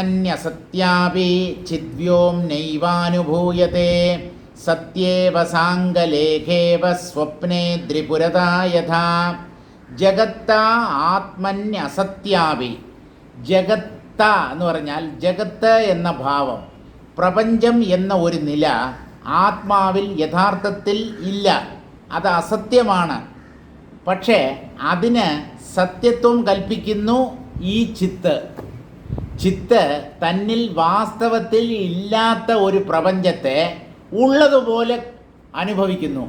ആത്മന്യസത്യാപി ചിദ്വ്യോം നൈവാനുഭൂയത്തെ സത്യേവ സാംഗലേഖേവ സ്വപ്നേ ത്രിപുരതാ യഥാ. ജഗത്ത ആത്മന്യസത്യാപി. ജഗത്ത എന്ന് പറഞ്ഞാൽ ജഗത്ത് എന്ന ഭാവം, പ്രപഞ്ചം എന്ന ഒരു നില ആത്മാവിൽ യഥാർത്ഥത്തിൽ ഇല്ല, അത് അസത്യമാണ്. പക്ഷേ അതിന് സത്യത്വം കൽപ്പിക്കുന്നു ഈ ചിത്ത്. ചിത്ത് തന്നിൽ വാസ്തവത്തിൽ ഇല്ലാത്ത ഒരു പ്രപഞ്ചത്തെ ഉള്ളതുപോലെ അനുഭവിക്കുന്നു.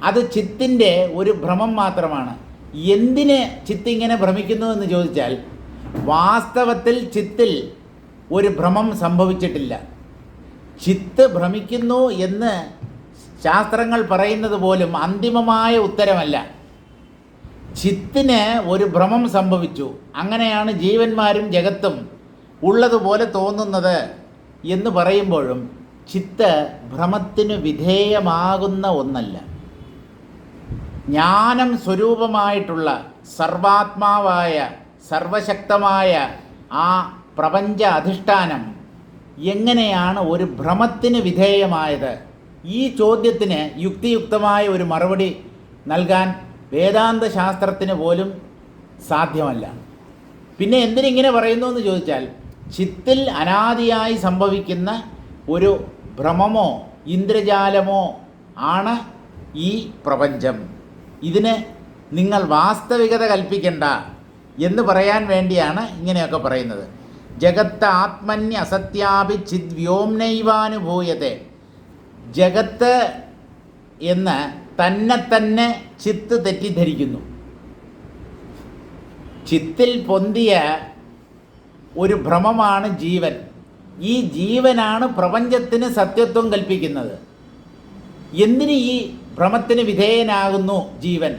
അത് ചിത്തിൻ്റെ ഒരു ഭ്രമം മാത്രമാണ്. എന്തിന് ചിത്ത് ഇങ്ങനെ ഭ്രമിക്കുന്നു എന്ന് ചോദിച്ചാൽ, വാസ്തവത്തിൽ ചിത്തിൽ ഒരു ഭ്രമം സംഭവിച്ചിട്ടില്ല. ചിത്ത് ഭ്രമിക്കുന്നു എന്ന് ശാസ്ത്രങ്ങൾ പറയുന്നത് പോലും അന്തിമമായ ഉത്തരമല്ല. ചിത്തിന് ഒരു ഭ്രമം സംഭവിച്ചു, അങ്ങനെയാണ് ജീവന്മാരും ജഗത്തും ഉള്ളതുപോലെ തോന്നുന്നത് എന്ന് പറയുമ്പോഴും ചിത്ത് ഭ്രമത്തിന് വിധേയമാകുന്ന ഒന്നല്ല. ജ്ഞാനം സ്വരൂപമായിട്ടുള്ള സർവാത്മാവായ സർവശക്തമായ ആ പ്രപഞ്ച അധിഷ്ഠാനം എങ്ങനെയാണ് ഒരു ഭ്രമത്തിന് വിധേയമായത്? ഈ ചോദ്യത്തിന് യുക്തിയുക്തമായ ഒരു മറുപടി നൽകാൻ വേദാന്ത ശാസ്ത്രത്തിന് പോലും സാധ്യമല്ല. പിന്നെ എന്തിനിങ്ങനെ പറയുന്നു എന്ന് ചോദിച്ചാൽ, ചിത്തിൽ അനാദിയായി സംഭവിക്കുന്ന ഒരു ഭ്രമമോ ഇന്ദ്രജാലമോ ആണ് ഈ പ്രപഞ്ചം. ഇതിന് നിങ്ങൾ വാസ്തവികത കൽപ്പിക്കണ്ട എന്ന് പറയാൻ വേണ്ടിയാണ് ഇങ്ങനെയൊക്കെ പറയുന്നത്. ജഗത്ത് ആത്മന്യ അസത്യാപി ചിദ്വ്യോംനൈവാനുഭൂയത്തെ. ജഗത്ത് എന്ന് തന്നെ ചിത്ത് തെറ്റിദ്ധരിക്കുന്നു. ചിത്തിൽ പൊന്തിയ ഒരു ഭ്രമമാണ് ജീവൻ. ഈ ജീവനാണ് പ്രപഞ്ചത്തിന് സത്യത്വം കൽപ്പിക്കുന്നത്. എന്തിന് ഈ ഭ്രമത്തിന് വിധേയനാകുന്നു ജീവൻ?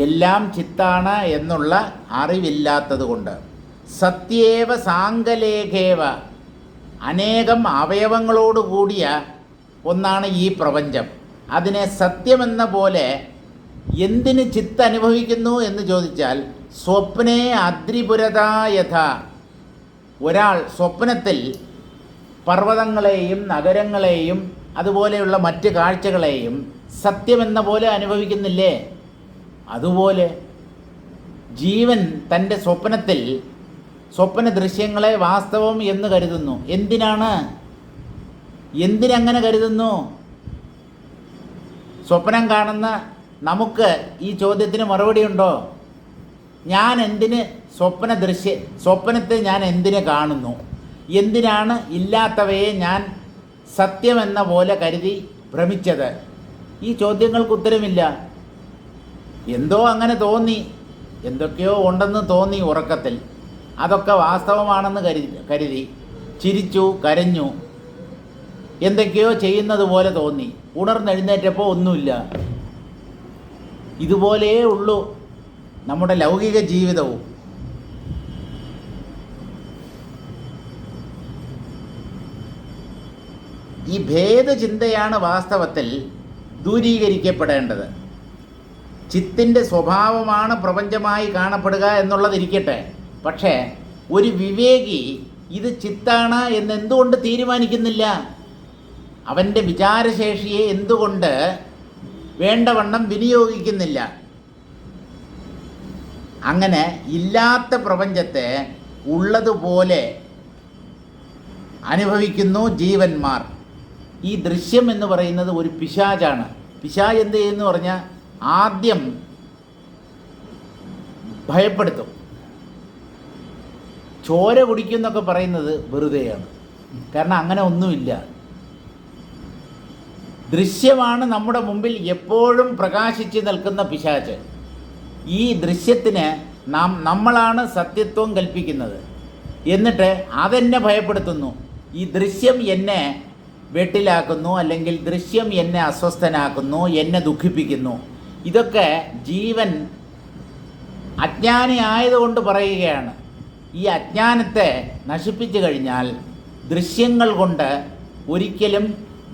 എല്ലാം ചിത്താണ് എന്നുള്ള അറിവില്ലാത്തത് കൊണ്ട്. സത്യേവ സാംഗലേഖേവ. അനേകം അവയവങ്ങളോട് കൂടിയ ഒന്നാണ് ഈ പ്രപഞ്ചം. അതിനെ സത്യമെന്ന പോലെ എന്തിന് ചിത്ത് അനുഭവിക്കുന്നു എന്ന് ചോദിച്ചാൽ, സ്വപ്നേ അദ്രിപുരതാ യഥ. ഒരാൾ സ്വപ്നത്തിൽ പർവ്വതങ്ങളെയും നഗരങ്ങളെയും അതുപോലെയുള്ള മറ്റ് കാഴ്ചകളെയും സത്യമെന്ന പോലെ അനുഭവിക്കുന്നില്ലേ? അതുപോലെ ജീവൻ തൻ്റെ സ്വപ്നത്തിൽ സ്വപ്ന ദൃശ്യങ്ങളെ വാസ്തവം എന്ന് കരുതുന്നു. എന്തിനങ്ങനെ കരുതുന്നു? സ്വപ്നം കാണുന്ന നമുക്ക് ഈ ചോദ്യത്തിന് മറുപടി ഉണ്ടോ? ഞാൻ എന്തിന് സ്വപ്നത്തെ ഞാൻ എന്തിന് കാണുന്നു? എന്തിനാണ് ഇല്ലാത്തവയെ ഞാൻ സത്യമെന്ന പോലെ കരുതി ഭ്രമിച്ചത്? ഈ ചോദ്യങ്ങൾക്ക് ഉത്തരമില്ല. എന്തോ അങ്ങനെ തോന്നി, എന്തൊക്കെയോ ഉണ്ടെന്ന് തോന്നി ഉറക്കത്തിൽ, അതൊക്കെ വാസ്തവമാണെന്ന് കരുതി ചിരിച്ചു, കരഞ്ഞു, എന്തൊക്കെയോ ചെയ്യുന്നത് പോലെ തോന്നി. ഉണർന്നെഴുന്നേറ്റപ്പോൾ ഒന്നുമില്ല. ഇതുപോലെയേ ഉള്ളൂ നമ്മുടെ ലൗകിക ജീവിതവും. ഈ ഭേദചിന്തയാണ് വാസ്തവത്തിൽ ദൂരീകരിക്കപ്പെടേണ്ടത്. ചിത്തിൻ്റെ സ്വഭാവമാണ് പ്രപഞ്ചമായി കാണപ്പെടുക എന്നുള്ളതിരിക്കട്ടെ, പക്ഷേ ഒരു വിവേകി ഇത് ചിത്താണ് എന്നെന്തുകൊണ്ട് തീരുമാനിക്കുന്നില്ല? അവൻ്റെ വിചാരശേഷിയെ എന്തുകൊണ്ട് വേണ്ടവണ്ണം വിനിയോഗിക്കുന്നില്ല? അങ്ങനെ ഇല്ലാത്ത പ്രപഞ്ചത്തെ ഉള്ളതുപോലെ അനുഭവിക്കുന്നു ജീവന്മാർ. ഈ ദൃശ്യം എന്ന് പറയുന്നത് ഒരു പിശാചാണ്. പിശാച് എന്ത് ചെയ്യുന്നു പറഞ്ഞാൽ ആദ്യം ഭയപ്പെടുത്തും. ചോര കുടിക്കുന്നൊക്കെ പറയുന്നത് വെറുതെയാണ്. കാരണം അങ്ങനെ ഒന്നുമില്ല. ദൃശ്യമാണ് നമ്മുടെ മുമ്പിൽ എപ്പോഴും പ്രകാശിച്ച് നിൽക്കുന്ന പിശാച്. ഈ ദൃശ്യത്തിന് നമ്മളാണ് സത്യത്വം കൽപ്പിക്കുന്നത്. എന്നിട്ട് അതെന്നെ ഭയപ്പെടുത്തുന്നു. ഈ ദൃശ്യം എന്നെ വെട്ടിലാക്കുന്നു, അല്ലെങ്കിൽ ദൃശ്യം എന്നെ അസ്വസ്ഥനാക്കുന്നു, എന്നെ ദുഃഖിപ്പിക്കുന്നു. ഇതൊക്കെ ജീവൻ അജ്ഞാനി ആയതുകൊണ്ട് പറയുകയാണ്. ഈ അജ്ഞാനത്തെ നശിപ്പിച്ചു കഴിഞ്ഞാൽ ദൃശ്യങ്ങൾ കൊണ്ട് ഒരിക്കലും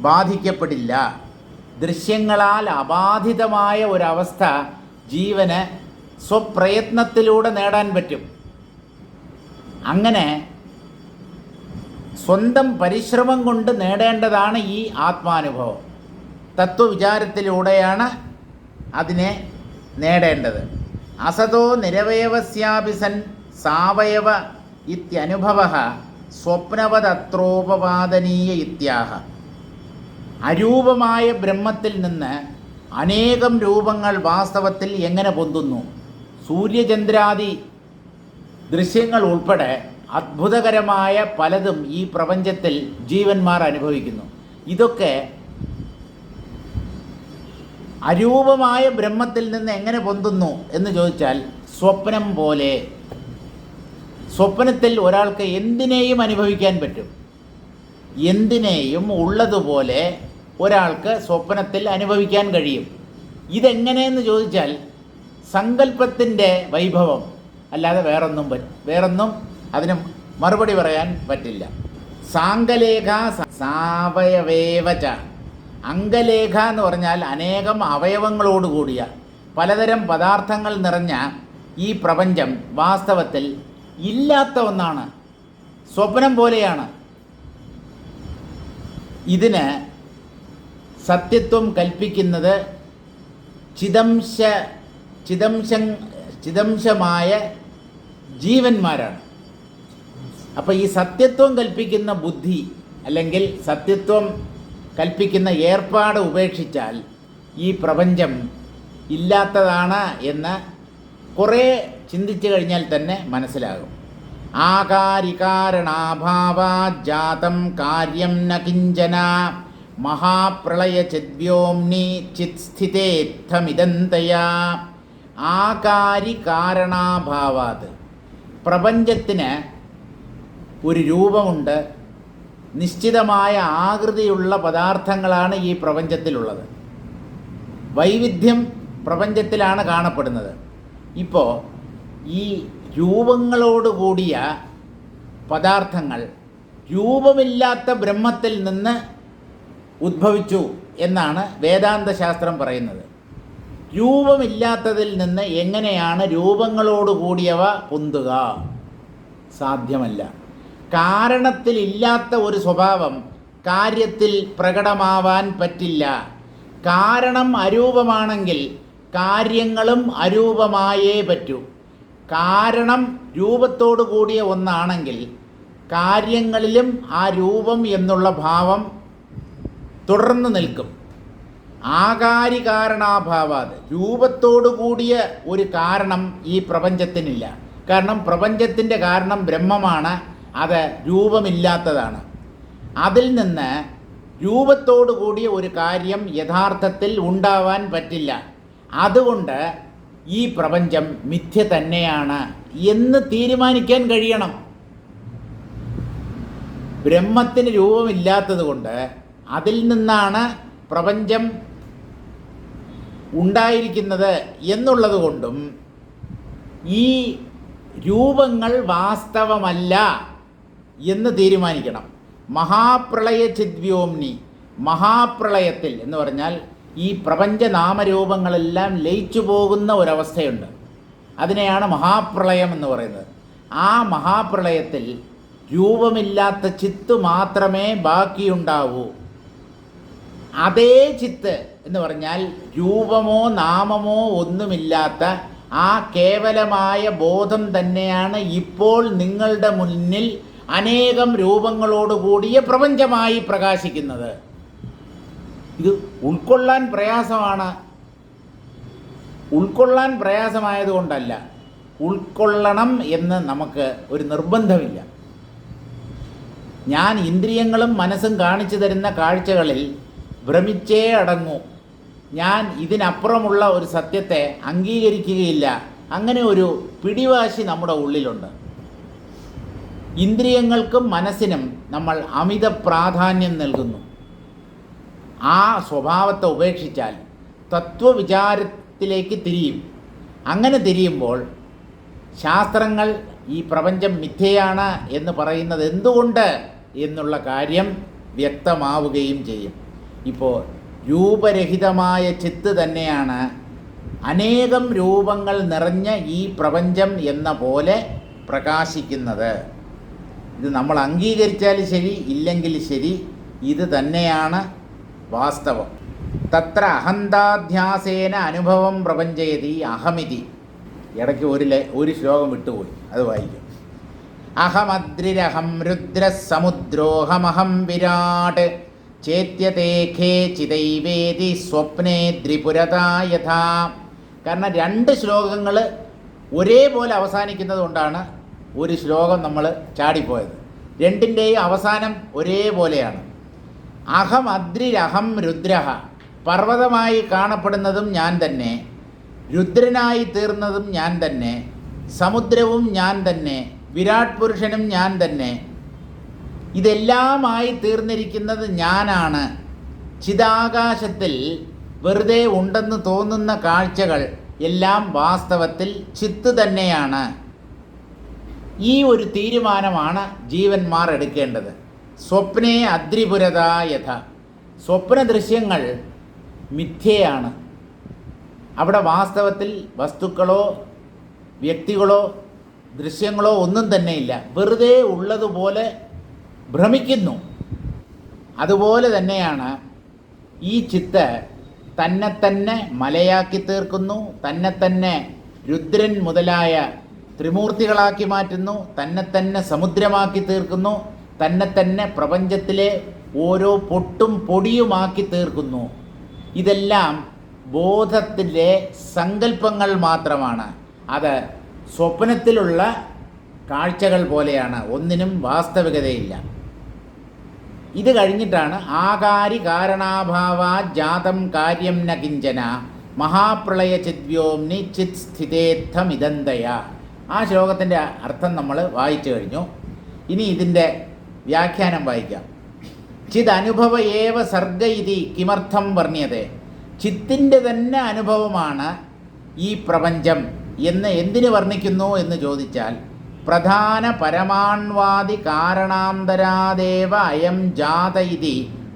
ബാധിക്കപ്പെടില്ല. ദൃശ്യങ്ങളാൽ അബാധിതമായ ഒരവസ്ഥ ജീവന് സ്വപ്രയത്നത്തിലൂടെ നേടാൻ പറ്റും. അങ്ങനെ സ്വന്തം പരിശ്രമം കൊണ്ട് നേടേണ്ടതാണ് ഈ ആത്മാനുഭവം. തത്വവിചാരത്തിലൂടെയാണ് അതിനെ നേടേണ്ടത്. അസതോ നിരവയവസ്യാപി സൻ സാവയവ ഇത്യനുഭവ സ്വപ്നവതത്രോപവാദനീയ ഇത്യാഹ. അരൂപമായ ബ്രഹ്മത്തിൽ നിന്ന് അനേകം രൂപങ്ങൾ വാസ്തവത്തിൽ എങ്ങനെ പൊന്തുന്നു? സൂര്യചന്ദ്രാദി ദൃശ്യങ്ങൾ ഉൾപ്പെടെ അത്ഭുതകരമായ പലതും ഈ പ്രപഞ്ചത്തിൽ ജീവന്മാർ അനുഭവിക്കുന്നു. ഇതൊക്കെ അരൂപമായ ബ്രഹ്മത്തിൽ നിന്ന് എങ്ങനെ പൊന്തുന്നു എന്ന് ചോദിച്ചാൽ സ്വപ്നം പോലെ. സ്വപ്നത്തിൽ ഒരാൾക്ക് എന്തിനേയും അനുഭവിക്കാൻ പറ്റും. എന്തിനേയും ഉള്ളതുപോലെ ഒരാൾക്ക് സ്വപ്നത്തിൽ അനുഭവിക്കാൻ കഴിയും. ഇതെങ്ങനെയെന്ന് ചോദിച്ചാൽ സങ്കല്പത്തിൻ്റെ വൈഭവം അല്ലാതെ വേറൊന്നും അതിന് മറുപടി പറയാൻ പറ്റില്ല. സാങ്കലേഖ സാവയവേവച. അംഗലേഖ എന്ന് പറഞ്ഞാൽ അനേകം അവയവങ്ങളോട് കൂടിയ പലതരം പദാർത്ഥങ്ങൾ നിറഞ്ഞ ഈ പ്രപഞ്ചം വാസ്തവത്തിൽ ഇല്ലാത്ത ഒന്നാണ്, സ്വപ്നം പോലെയാണ്. ഇതിന് സത്യത്വം കൽപ്പിക്കുന്നത് ചിദംശമായ ജീവന്മാരാണ്. അപ്പോൾ ഈ സത്യത്വം കൽപ്പിക്കുന്ന ബുദ്ധി അല്ലെങ്കിൽ സത്യത്വം കൽപ്പിക്കുന്ന ഏർപ്പാട് ഉപേക്ഷിച്ചാൽ ഈ പ്രപഞ്ചം ഇല്ലാത്തതാണ് എന്ന് കുറേ ചിന്തിച്ചു കഴിഞ്ഞാൽ തന്നെ മനസ്സിലാകും. ആകാരികാരണാഭാവാജാതം കാര്യം ന കിഞ്ചന മഹാപ്രളയ ചിദ്വ്യോംനി ചിത്സ്ഥിതേത്ഥമിദന്തയാ. ആകാരികാരണാഭാവാത്. പ്രപഞ്ചത്തിന് ഒരു രൂപമുണ്ട്, നിശ്ചിതമായ ആകൃതിയുള്ള പദാർത്ഥങ്ങളാണ് ഈ പ്രപഞ്ചത്തിലുള്ളത്. വൈവിധ്യം പ്രപഞ്ചത്തിലാണ് കാണപ്പെടുന്നത്. ഇപ്പോൾ ഈ രൂപങ്ങളോടുകൂടിയ പദാർത്ഥങ്ങൾ രൂപമില്ലാത്ത ബ്രഹ്മത്തിൽ നിന്ന് ഉദ്ഭവിച്ചു എന്നാണ് വേദാന്ത ശാസ്ത്രം പറയുന്നത്. രൂപമില്ലാത്തതിൽ നിന്ന് എങ്ങനെയാണ് രൂപങ്ങളോടുകൂടിയവ പൊന്തുക? സാധ്യമല്ല. കാരണത്തിലില്ലാത്ത ഒരു സ്വഭാവം കാര്യത്തിൽ പ്രകടമാവാൻ പറ്റില്ല. കാരണം അരൂപമാണെങ്കിൽ കാര്യങ്ങളും അരൂപമായേ പറ്റൂ. കാരണം രൂപത്തോടു കൂടിയ ഒന്നാണെങ്കിൽ കാര്യങ്ങളിലും ആ രൂപം എന്നുള്ള ഭാവം തുടർന്ന് നിൽക്കും. ആകാരികാരണാഭാവാത്. രൂപത്തോടു കൂടിയ ഒരു കാരണം ഈ പ്രപഞ്ചത്തിനില്ല. കാരണം പ്രപഞ്ചത്തിൻ്റെ കാരണം ബ്രഹ്മമാണ്, അത് രൂപമില്ലാത്തതാണ്. അതിൽ നിന്ന് രൂപത്തോടു കൂടിയ ഒരു കാര്യം യഥാർത്ഥത്തിൽ ഉണ്ടാവാൻ പറ്റില്ല. അതുകൊണ്ട് ഈ പ്രപഞ്ചം മിഥ്യ തന്നെയാണ് എന്ന് തീരുമാനിക്കാൻ കഴിയണം. ബ്രഹ്മത്തിന് രൂപമില്ലാത്തത് കൊണ്ട് അതിൽ നിന്നാണ് പ്രപഞ്ചം ഉണ്ടായിരിക്കുന്നത് എന്നുള്ളത് കൊണ്ടും ഈ രൂപങ്ങൾ വാസ്തവമല്ല എന്ന് തീരുമാനിക്കണം. മഹാപ്രളയ ചിദ്വ്യോംനി. മഹാപ്രളയത്തിൽ എന്ന് പറഞ്ഞാൽ ഈ പ്രപഞ്ച നാമരൂപങ്ങളെല്ലാം ലയിച്ചു പോകുന്ന ഒരവസ്ഥയുണ്ട്. അതിനെയാണ് മഹാപ്രളയം എന്ന് പറയുന്നത്. ആ മഹാപ്രളയത്തിൽ രൂപമില്ലാത്ത ചിത്ത് മാത്രമേ ബാക്കിയുണ്ടാവൂ. അതേ ചിത്ത് എന്ന് പറഞ്ഞാൽ രൂപമോ നാമമോ ഒന്നുമില്ലാത്ത ആ കേവലമായ ബോധം തന്നെയാണ് ഇപ്പോൾ നിങ്ങളുടെ മുന്നിൽ അനേകം രൂപങ്ങളോടുകൂടിയ പ്രപഞ്ചമായി പ്രകാശിക്കുന്നത്. ഇത് ഉൾക്കൊള്ളാൻ പ്രയാസമാണ്. ഉൾക്കൊള്ളാൻ പ്രയാസമായതുകൊണ്ടല്ല, ഉൾക്കൊള്ളണം എന്ന് നമുക്ക് ഒരു നിർബന്ധമില്ല. ഞാൻ ഇന്ദ്രിയങ്ങളും മനസ്സും കാണിച്ചു തരുന്ന കാഴ്ചകളിൽ ഭ്രമിച്ചേ അടങ്ങൂ. ഞാൻ ഇതിനപ്പുറമുള്ള ഒരു സത്യത്തെ അംഗീകരിക്കുകയില്ല. അങ്ങനെ ഒരു പിടിവാശി നമ്മുടെ ഉള്ളിലുണ്ട്. ഇന്ദ്രിയങ്ങൾക്കും മനസ്സിനും നമ്മൾ അമിത പ്രാധാന്യം നൽകുന്നു. ആ സ്വഭാവത്തെ ഉപേക്ഷിച്ചാൽ തത്വവിചാരത്തിലേക്ക് തിരിയും. അങ്ങനെ തിരിയുമ്പോൾ ശാസ്ത്രങ്ങൾ ഈ പ്രപഞ്ചം മിഥ്യയാണ് എന്ന് പറയുന്നത് എന്തുകൊണ്ട് എന്നുള്ള കാര്യം വ്യക്തമാവുകയും ചെയ്യും. ഇപ്പോൾ രൂപരഹിതമായ ചിത്ത് തന്നെയാണ് അനേകം രൂപങ്ങൾ നിറഞ്ഞ ഈ പ്രപഞ്ചം എന്ന പോലെ പ്രകാശിക്കുന്നത്. ഇത് നമ്മൾ അംഗീകരിച്ചാൽ ശരി, ഇല്ലെങ്കിൽ ശരി, ഇത് തന്നെയാണ് വാസ്തവം. തത്ര അഹന്താധ്യാസേന അനുഭവം പ്രപഞ്ചയതി അഹമിതി. ഇടയ്ക്ക് ഒരു ശ്ലോകം വിട്ടുപോയി, അത് വായിക്കും. അഹമദ്രിരഹം രുദ്രസമുദ്രോഹമഹം വിരാട് ചേത്യതേഖേ ചിതൈവേദി സ്വപ്നേ ദ്രിപുരതാ യഥാ. കാരണം 2 ശ്ലോകങ്ങൾ ഒരേപോലെ അവസാനിക്കുന്നത് കൊണ്ടാണ് ഒരു ശ്ലോകം നമ്മൾ ചാടിപ്പോയത്. 2ൻ്റെയും അവസാനം ഒരേപോലെയാണ്. അഹം അദ്രിരഹം രുദ്രഹ, പർവ്വതമായി കാണപ്പെടുന്നതും ഞാൻ തന്നെ, രുദ്രനായി തീർന്നതും ഞാൻ തന്നെ, സമുദ്രവും ഞാൻ തന്നെ, വിരാട് പുരുഷനും ഞാൻ തന്നെ. ഇതെല്ലാമായി തീർന്നിരിക്കുന്നത് ഞാനാണ്. ചിദാകാശത്തിൽ വെറുതെ ഉണ്ടെന്ന് തോന്നുന്ന കാഴ്ചകൾ എല്ലാം വാസ്തവത്തിൽ ചിത്ത് തന്നെയാണ്. ഈ ഒരു തീരുമാനമാണ് ജീവന്മാർ എടുക്കേണ്ടത്. സ്വപ്നേ അദ്രിപുരതാ യഥ. സ്വപ്ന ദൃശ്യങ്ങൾ മിഥ്യയാണ്. അവിടെ വാസ്തവത്തിൽ വസ്തുക്കളോ വ്യക്തികളോ ദൃശ്യങ്ങളോ ഒന്നും തന്നെയില്ല. വെറുതെ ഉള്ളതുപോലെ ഭ്രമിക്കുന്നു. അതുപോലെ തന്നെയാണ് ഈ ചിത്ത് തന്നെ തന്നെ മലയാക്കി തീർക്കുന്നു, തന്നെ തന്നെ രുദ്രൻ മുതലായ ത്രിമൂർത്തികളാക്കി മാറ്റുന്നു, തന്നെ തന്നെ സമുദ്രമാക്കി തീർക്കുന്നു, തന്നെ തന്നെ പ്രപഞ്ചത്തിലെ ഓരോ പൊട്ടും പൊടിയുമാക്കി തീർക്കുന്നു. ഇതെല്ലാം ബോധത്തിലെ സങ്കല്പങ്ങൾ മാത്രമാണ്. അത് സ്വപ്നത്തിലുള്ള കാഴ്ചകൾ പോലെയാണ്, ഒന്നിനും വാസ്തവികതയില്ല. ഇത് കഴിഞ്ഞിട്ടാണ് ആകാരി കാരണാഭാവാ ജാതം കാര്യം ന കിഞ്ചന മഹാപ്രളയ ചിദ്വ്യോംനി ചിത് സ്ഥിതേത്ഥമിദന്തയ. ആ ശ്ലോകത്തിൻ്റെ അർത്ഥം നമ്മൾ വായിച്ചു കഴിഞ്ഞു. ഇനി ഇതിൻ്റെ വ്യാഖ്യാനം വായിക്കാം. ചിത് അനുഭവ ഏവ സർഗ ഇതി കിമർത്ഥം വർണ്യതേ. ചിത്തിൻ്റെ തന്നെ അനുഭവമാണ് ഈ പ്രപഞ്ചം എന്ന് എന്തിനു വർണ്ണിക്കുന്നു എന്ന് ചോദിച്ചാൽ, പ്രധാന പരമാണ്വാദി കാരണാന്തരാദേവ അയം ജാത ഇതി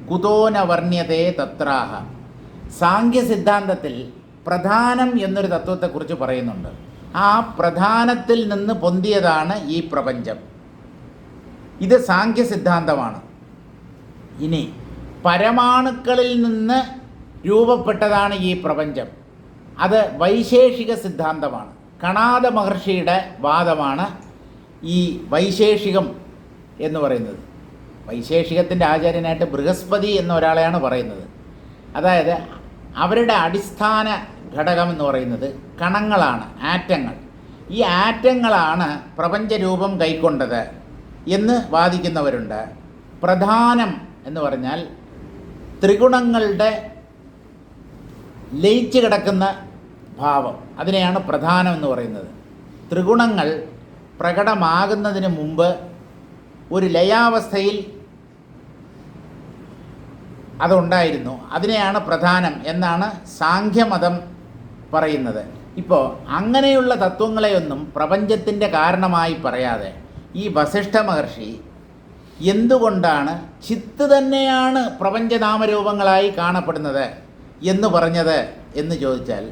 കുതോന വർണ്യതേ തത്രാഹ. സാങ്ഖ്യ സിദ്ധാന്തത്തിൽ പ്രധാനം എന്നൊരു തത്വത്തെക്കുറിച്ച് പറയുന്നുണ്ട്. ആ പ്രധാനത്തിൽ നിന്ന് പൊന്തിയതാണ് ഈ പ്രപഞ്ചം. ഇത് സാങ്ഖ്യ സിദ്ധാന്തമാണ്. ഇനി പരമാണുക്കളിൽ നിന്ന് രൂപപ്പെട്ടതാണ് ഈ പ്രപഞ്ചം. അത് വൈശേഷിക സിദ്ധാന്തമാണ്. കണാദ മഹർഷിയുടെ വാദമാണ് ഈ വൈശേഷികം എന്ന് പറയുന്നത്. വൈശേഷികത്തിൻ്റെ ആചാര്യനായിട്ട് ബൃഹസ്പതി എന്ന ഒരാളെയാണ് പറയുന്നത്. അതായത് അവരുടെ അടിസ്ഥാന ഘടകം എന്ന് പറയുന്നത് കണങ്ങളാണ്, ആറ്റങ്ങൾ. ഈ ആറ്റങ്ങളാണ് പ്രപഞ്ചരൂപം കൈക്കൊണ്ടത് എന്ന് വാദിക്കുന്നവരുണ്ട്. പ്രധാനം എന്ന് പറഞ്ഞാൽ ത്രിഗുണങ്ങളുടെ ലയിച്ച് കിടക്കുന്ന ഭാവം, അതിനെയാണ് പ്രധാനം എന്ന് പറയുന്നത്. ത്രിഗുണങ്ങൾ പ്രകടമാകുന്നതിന് മുമ്പ് ഒരു ലയാവസ്ഥയിൽ അതുണ്ടായിരുന്നു, അതിനെയാണ് പ്രധാനം എന്നാണ് സാങ്ഖ്യമതം പറയുന്നത്. ഇപ്പോൾ അങ്ങനെയുള്ള തത്വങ്ങളെയൊന്നും പ്രപഞ്ചത്തിൻ്റെ കാരണമായി പറയാതെ ഈ വസിഷ്ഠ മഹർഷി എന്തുകൊണ്ടാണ് ചിത്ത് തന്നെയാണ് പ്രപഞ്ചനാമരൂപങ്ങളായി കാണപ്പെടുന്നത് എന്ന് പറഞ്ഞത് എന്ന് ചോദിച്ചാൽ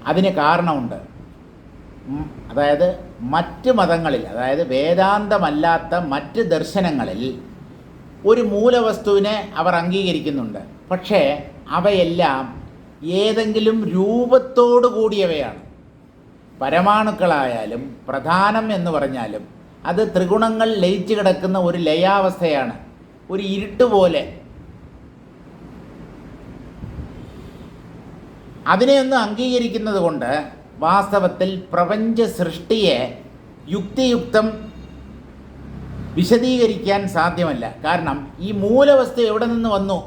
അതിന് കാരണമുണ്ട്. അതായത് മറ്റ് മതങ്ങളിൽ, അതായത് വേദാന്തമല്ലാത്ത മറ്റ് ദർശനങ്ങളിൽ ഒരു മൂലവസ്തുവിനെ അവർ അംഗീകരിക്കുന്നുണ്ട്. പക്ഷേ അവയെല്ലാം ഏതെങ്കിലും രൂപത്തോടു കൂടിയവയാണ്. പരമാണുക്കളായാലും പ്രധാനം എന്ന് പറഞ്ഞാലും അത് ത്രിഗുണങ്ങൾ ലയിച്ച് കിടക്കുന്ന ഒരു ലയാവസ്ഥയാണ്, ഒരു ഇരുട്ടുപോലെ. അതിനെയൊന്നും അംഗീകരിക്കുന്നത് കൊണ്ട് വാസ്തവത്തിൽ പ്രപഞ്ച സൃഷ്ടിയെ യുക്തിയുക്തം വിശദീകരിക്കാൻ സാധ്യമല്ല. കാരണം ഈ മൂലവസ്തു എവിടെ നിന്ന് വന്നു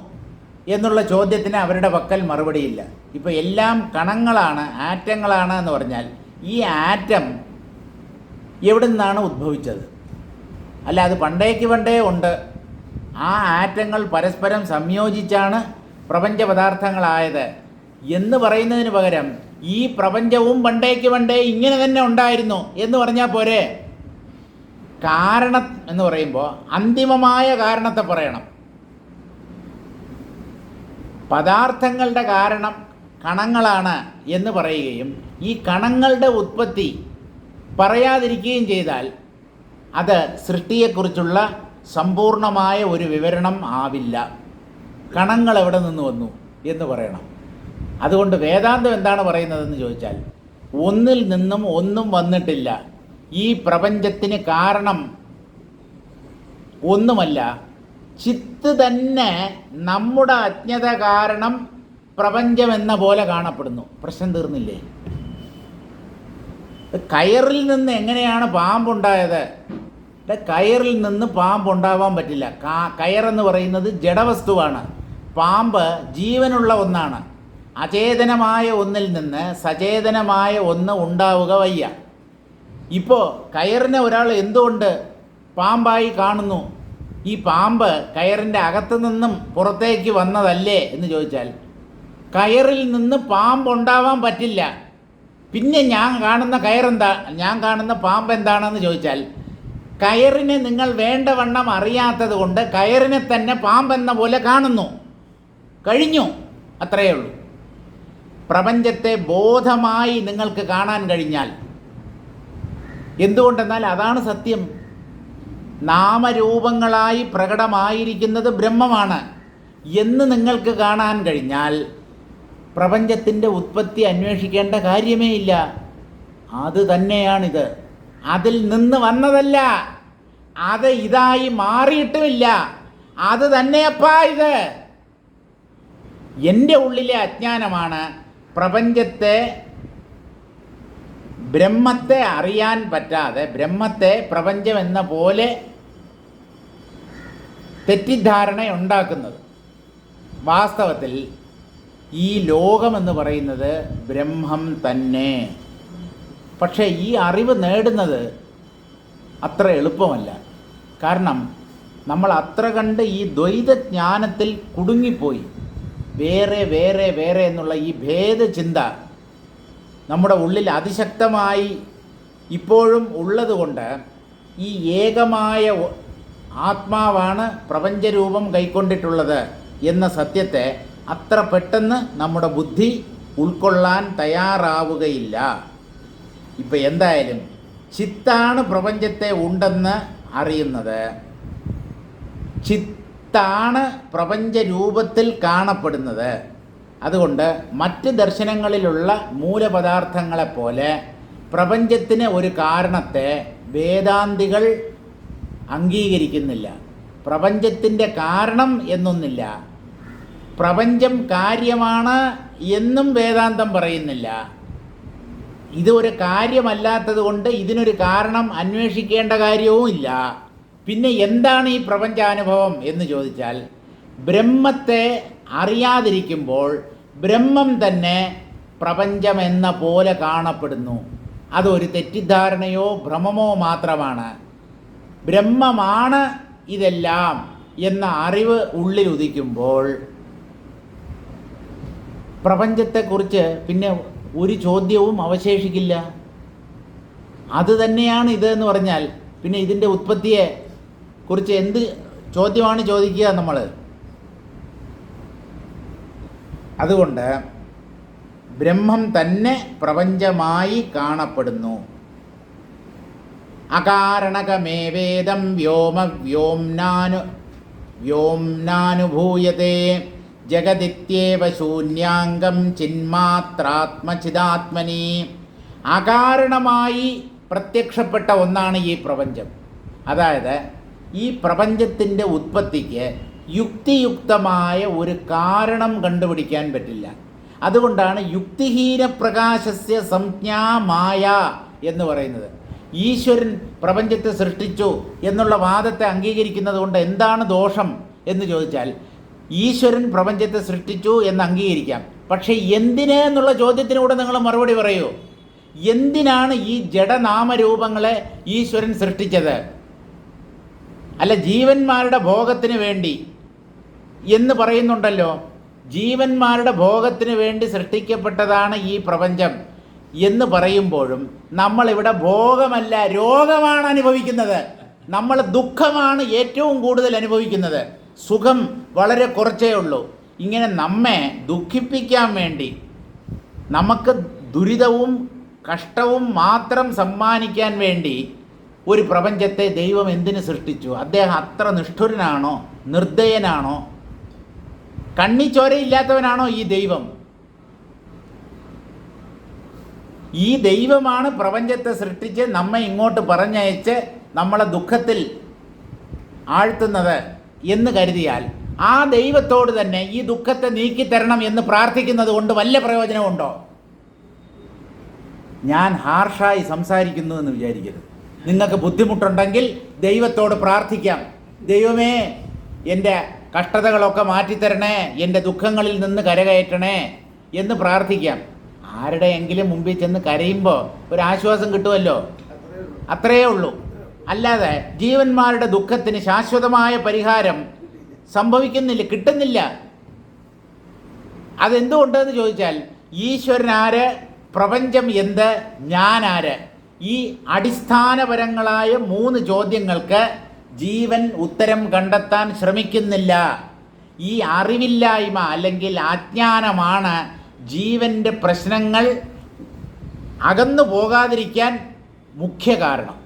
എന്നുള്ള ചോദ്യത്തിന് അവരുടെ പക്കൽ മറുപടിയില്ല. ഇപ്പോൾ എല്ലാം കണങ്ങളാണ്, ആറ്റങ്ങളാണ് എന്ന് പറഞ്ഞാൽ ഈ ആറ്റം എവിടെ നിന്നാണ് ഉദ്ഭവിച്ചത്? അല്ല, അത് പണ്ടേ ഉണ്ട്. ആ ആറ്റങ്ങൾ പരസ്പരം സംയോജിച്ചാണ് പ്രപഞ്ച പദാർത്ഥങ്ങളായത് എന്ന് പറയുന്നതിന് പകരം ഈ പ്രപഞ്ചവും പണ്ടേ ഇങ്ങനെ തന്നെ ഉണ്ടായിരുന്നു എന്ന് പറഞ്ഞാൽ പോരെ. കാരണം എന്ന് പറയുമ്പോൾ അന്തിമമായ കാരണത്തെ പറയണം. പദാർത്ഥങ്ങളുടെ കാരണം കണങ്ങളാണ് എന്ന് പറയുകയും ഈ കണങ്ങളുടെ ഉത്പത്തി പറയാതിരിക്കുകയും ചെയ്താൽ അത് സൃഷ്ടിയെക്കുറിച്ചുള്ള സമ്പൂർണമായ ഒരു വിവരണം ആവില്ല. കണങ്ങൾ എവിടെ നിന്ന് വന്നു എന്ന് പറയണം. അതുകൊണ്ട് വേദാന്തം എന്താണ് പറയുന്നതെന്ന് ചോദിച്ചാൽ, ഒന്നിൽ നിന്നും ഒന്നും വന്നിട്ടില്ല. ഈ പ്രപഞ്ചത്തിന് കാരണം ഒന്നുമല്ല, ചിത്ത് തന്നെ നമ്മുടെ അജ്ഞത കാരണം പ്രപഞ്ചമെന്ന പോലെ കാണപ്പെടുന്നു. പ്രശ്നം തീർന്നില്ലേ? കയറിൽ നിന്ന് എങ്ങനെയാണ് പാമ്പുണ്ടായത്? കയറിൽ നിന്ന് പാമ്പുണ്ടാവാൻ പറ്റില്ല. കയറെന്ന് പറയുന്നത് ജഡവസ്തുവാണ്. പാമ്പ് ജീവനുള്ള ഒന്നാണ്. അചേതനമായ ഒന്നിൽ നിന്ന് സചേതനമായ ഒന്ന് ഉണ്ടാവുക വയ്യ. ഇപ്പോൾ കയറിനെ ഒരാൾ എന്തുകൊണ്ട് പാമ്പായി കാണുന്നു? ഈ പാമ്പ് കയറിൻ്റെ അകത്തു നിന്നും പുറത്തേക്ക് വന്നതല്ലേ എന്ന് ചോദിച്ചാൽ, കയറിൽ നിന്ന് പാമ്പുണ്ടാവാൻ പറ്റില്ല. പിന്നെ ഞാൻ കാണുന്ന കയറെന്താ, ഞാൻ കാണുന്ന പാമ്പ് എന്താണെന്ന് ചോദിച്ചാൽ, കയറിനെ നിങ്ങൾ വേണ്ടവണ്ണം അറിയാത്തത് കൊണ്ട് കയറിനെ തന്നെ പാമ്പെന്ന പോലെ കാണുന്നു. കഴിഞ്ഞു, അത്രയേ ഉള്ളൂ. പ്രപഞ്ചത്തെ ബോധമായി നിങ്ങൾക്ക് കാണാൻ കഴിഞ്ഞാൽ, എന്തുകൊണ്ടെന്നാൽ അതാണ് സത്യം. നാമരൂപങ്ങളായി പ്രകടമായിരിക്കുന്നത് ബ്രഹ്മമാണ് എന്ന് നിങ്ങൾക്ക് കാണാൻ കഴിഞ്ഞാൽ പ്രപഞ്ചത്തിൻ്റെ ഉത്പത്തി അന്വേഷിക്കേണ്ട കാര്യമേ ഇല്ല. അത് തന്നെയാണിത്. അതിൽ നിന്ന് വന്നതല്ല, അത് ഇതായി മാറിയിട്ടുമില്ല. അത് തന്നെയപ്പാ ഇത്. എൻ്റെ ഉള്ളിലെ അജ്ഞാനമാണ് പ്രപഞ്ചത്തെ, ബ്രഹ്മത്തെ അറിയാൻ പറ്റാതെ ബ്രഹ്മത്തെ പ്രപഞ്ചം എന്ന പോലെ തെറ്റിദ്ധാരണ ഉണ്ടാക്കുന്നത്. വാസ്തവത്തിൽ ഈ ലോകമെന്ന് പറയുന്നത് ബ്രഹ്മം തന്നെ. പക്ഷേ ഈ അറിവ് നേടുന്നത് അത്ര എളുപ്പമല്ല. കാരണം നമ്മൾ അത്ര കണ്ട് ഈ ദ്വൈതജ്ഞാനത്തിൽ കുടുങ്ങിപ്പോയി. വേറെ വേറെ വേറെ എന്നുള്ള ഈ ഭേദചിന്ത നമ്മുടെ ഉള്ളിൽ അതിശക്തമായി ഇപ്പോഴും ഉള്ളതുകൊണ്ട് ഈ ഏകമായ ആത്മാവാണ് പ്രപഞ്ചരൂപം കൈക്കൊണ്ടിട്ടുള്ളത് എന്ന സത്യത്തെ അത്ര പെട്ടെന്ന് നമ്മുടെ ബുദ്ധി ഉൾക്കൊള്ളാൻ തയ്യാറാവുകയില്ല. ഇപ്പം എന്തായാലും ചിത്താണ് പ്രപഞ്ചത്തെ ഉണ്ടെന്ന് അറിയുന്നത്. ചിത്താണ് പ്രപഞ്ചരൂപത്തിൽ കാണപ്പെടുന്നത്. അതുകൊണ്ട് മറ്റ് ദർശനങ്ങളിലുള്ള മൂലപദാർത്ഥങ്ങളെപ്പോലെ പ്രപഞ്ചത്തിന് ഒരു കാരണത്തെ വേദാന്തികൾ അംഗീകരിക്കുന്നില്ല. പ്രപഞ്ചത്തിൻ്റെ കാരണം എന്നൊന്നില്ല. പ്രപഞ്ചം കാര്യമാണ് എന്നും വേദാന്തം പറയുന്നില്ല. ഇത് ഒരു കാര്യമല്ലാത്തത് കൊണ്ട് ഇതിനൊരു കാരണം അന്വേഷിക്കേണ്ട കാര്യവും ഇല്ല. പിന്നെ എന്താണ് ഈ പ്രപഞ്ചാനുഭവം എന്ന് ചോദിച്ചാൽ, ബ്രഹ്മത്തെ അറിയാതിരിക്കുമ്പോൾ ബ്രഹ്മം തന്നെ പ്രപഞ്ചമെന്ന പോലെ കാണപ്പെടുന്നു. അതൊരു തെറ്റിദ്ധാരണയോ ഭ്രമമോ മാത്രമാണ്. ബ്രഹ്മമാണ് ഇതെല്ലാം എന്ന അറിവ് ഉള്ളിൽ ഉദിക്കുമ്പോൾ പ്രപഞ്ചത്തെക്കുറിച്ച് പിന്നെ ഒരു ചോദ്യവും അവശേഷിക്കില്ല. അത് തന്നെയാണ് ഇതെന്ന് പറഞ്ഞാൽ പിന്നെ ഇതിൻ്റെ ഉത്പത്തിയെ കുറിച്ച് എന്ത് ചോദ്യമാണ് ചോദിക്കുക നമ്മൾ? അതുകൊണ്ട് ബ്രഹ്മം തന്നെ പ്രപഞ്ചമായി കാണപ്പെടുന്നു. അകാരണകമേവേദം വ്യോംനാനുഭൂയതേ ജഗദിത്യേവ ശൂന്യാംഗം ചിന്മാത്രാത്മചിദാത്മനി. അകാരണമായി പ്രത്യക്ഷപ്പെട്ട ഒന്നാണ് ഈ പ്രപഞ്ചം. അതായത് ഈ പ്രപഞ്ചത്തിൻ്റെ ഉത്പത്തിക്ക് യുക്തിയുക്തമായ ഒരു കാരണം കണ്ടുപിടിക്കാൻ പറ്റില്ല. അതുകൊണ്ടാണ് യുക്തിഹീന പ്രകാശസ്യ സംജ്ഞാ മായ എന്ന് പറയുന്നത്. ഈശ്വരൻ പ്രപഞ്ചത്തെ സൃഷ്ടിച്ചു എന്നുള്ള വാദത്തെ അംഗീകരിക്കുന്നത് കൊണ്ട് എന്താണ് ദോഷം എന്ന് ചോദിച്ചാൽ, ഈശ്വരൻ പ്രപഞ്ചത്തെ സൃഷ്ടിച്ചു എന്ന് അംഗീകരിക്കാം. പക്ഷേ എന്തിന് എന്നുള്ള ചോദ്യത്തിനൂടെ നിങ്ങൾ മറുപടി പറയൂ. എന്തിനാണ് ഈ ജഡനാമരൂപങ്ങളെ ഈശ്വരൻ സൃഷ്ടിച്ചത്? അല്ല, ജീവന്മാരുടെ ഭോഗത്തിന് വേണ്ടി എന്ന് പറയുന്നുണ്ടല്ലോ. ജീവന്മാരുടെ ഭോഗത്തിന് വേണ്ടി സൃഷ്ടിക്കപ്പെട്ടതാണ് ഈ പ്രപഞ്ചം എന്ന് പറയുമ്പോഴും നമ്മളിവിടെ ഭോഗമല്ല, രോഗമാണ് അനുഭവിക്കുന്നത്. നമ്മൾ ദുഃഖമാണ് ഏറ്റവും കൂടുതൽ അനുഭവിക്കുന്നത്. സുഖം വളരെ കുറച്ചേ ഉള്ളൂ. ഇങ്ങനെ നമ്മെ ദുഃഖിപ്പിക്കാൻ വേണ്ടി, നമുക്ക് ദുരിതവും കഷ്ടവും മാത്രം സമ്മാനിക്കാൻ വേണ്ടി ഒരു പ്രപഞ്ചത്തെ ദൈവം എന്തിനു സൃഷ്ടിച്ചു? അദ്ദേഹം അത്ര നിഷ്ഠുരനാണോ, നിർദ്ദയനാണോ, കണ്ണിച്ചോരയില്ലാത്തവനാണോ ഈ ദൈവം? ഈ ദൈവമാണ് പ്രപഞ്ചത്തെ സൃഷ്ടിച്ച് നമ്മെ ഇങ്ങോട്ട് പറഞ്ഞയച്ച് നമ്മളെ ദുഃഖത്തിൽ ആഴ്ത്തുന്നത് എന്ന് കരുതിയാൽ ആ ദൈവത്തോട് തന്നെ ഈ ദുഃഖത്തെ നീക്കിത്തരണം എന്ന് പ്രാർത്ഥിക്കുന്നത് കൊണ്ട് വല്ല പ്രയോജനമുണ്ടോ? ഞാൻ ഹാർഷായി സംസാരിക്കുന്നു എന്ന് വിചാരിക്കരുത്. നിങ്ങൾക്ക് ബുദ്ധിമുട്ടുണ്ടെങ്കിൽ ദൈവത്തോട് പ്രാർത്ഥിക്കാം. ദൈവമേ, എൻ്റെ കഷ്ടതകളൊക്കെ മാറ്റിത്തരണേ, എൻ്റെ ദുഃഖങ്ങളിൽ നിന്ന് കരകയറ്റണേ എന്ന് പ്രാർത്ഥിക്കാം. ആരുടെയെങ്കിലും മുമ്പിൽ ചെന്ന് കരയുമ്പോൾ ഒരു ആശ്വാസം കിട്ടുമല്ലോ, അത്രയേ ഉള്ളൂ. അല്ലാതെ ജീവന്മാരുടെ ദുഃഖത്തിന് ശാശ്വതമായ പരിഹാരം സംഭവിക്കുന്നില്ല, കിട്ടുന്നില്ല. അതെന്തുകൊണ്ടെന്ന് ചോദിച്ചാൽ, ഈശ്വരൻ ആര്, പ്രപഞ്ചം എന്ത്, ഞാൻ ആര്? ഈ അടിസ്ഥാനപരങ്ങളായ 3 ചോദ്യങ്ങൾക്ക് ജീവൻ ഉത്തരം കണ്ടെത്താൻ ശ്രമിക്കുന്നില്ല. ഈ അറിവില്ലായ്മ അല്ലെങ്കിൽ അജ്ഞാനമാണ് ജീവൻ്റെ പ്രശ്നങ്ങൾ അകന്നു പോകാതിരിക്കാൻ മുഖ്യ കാരണം.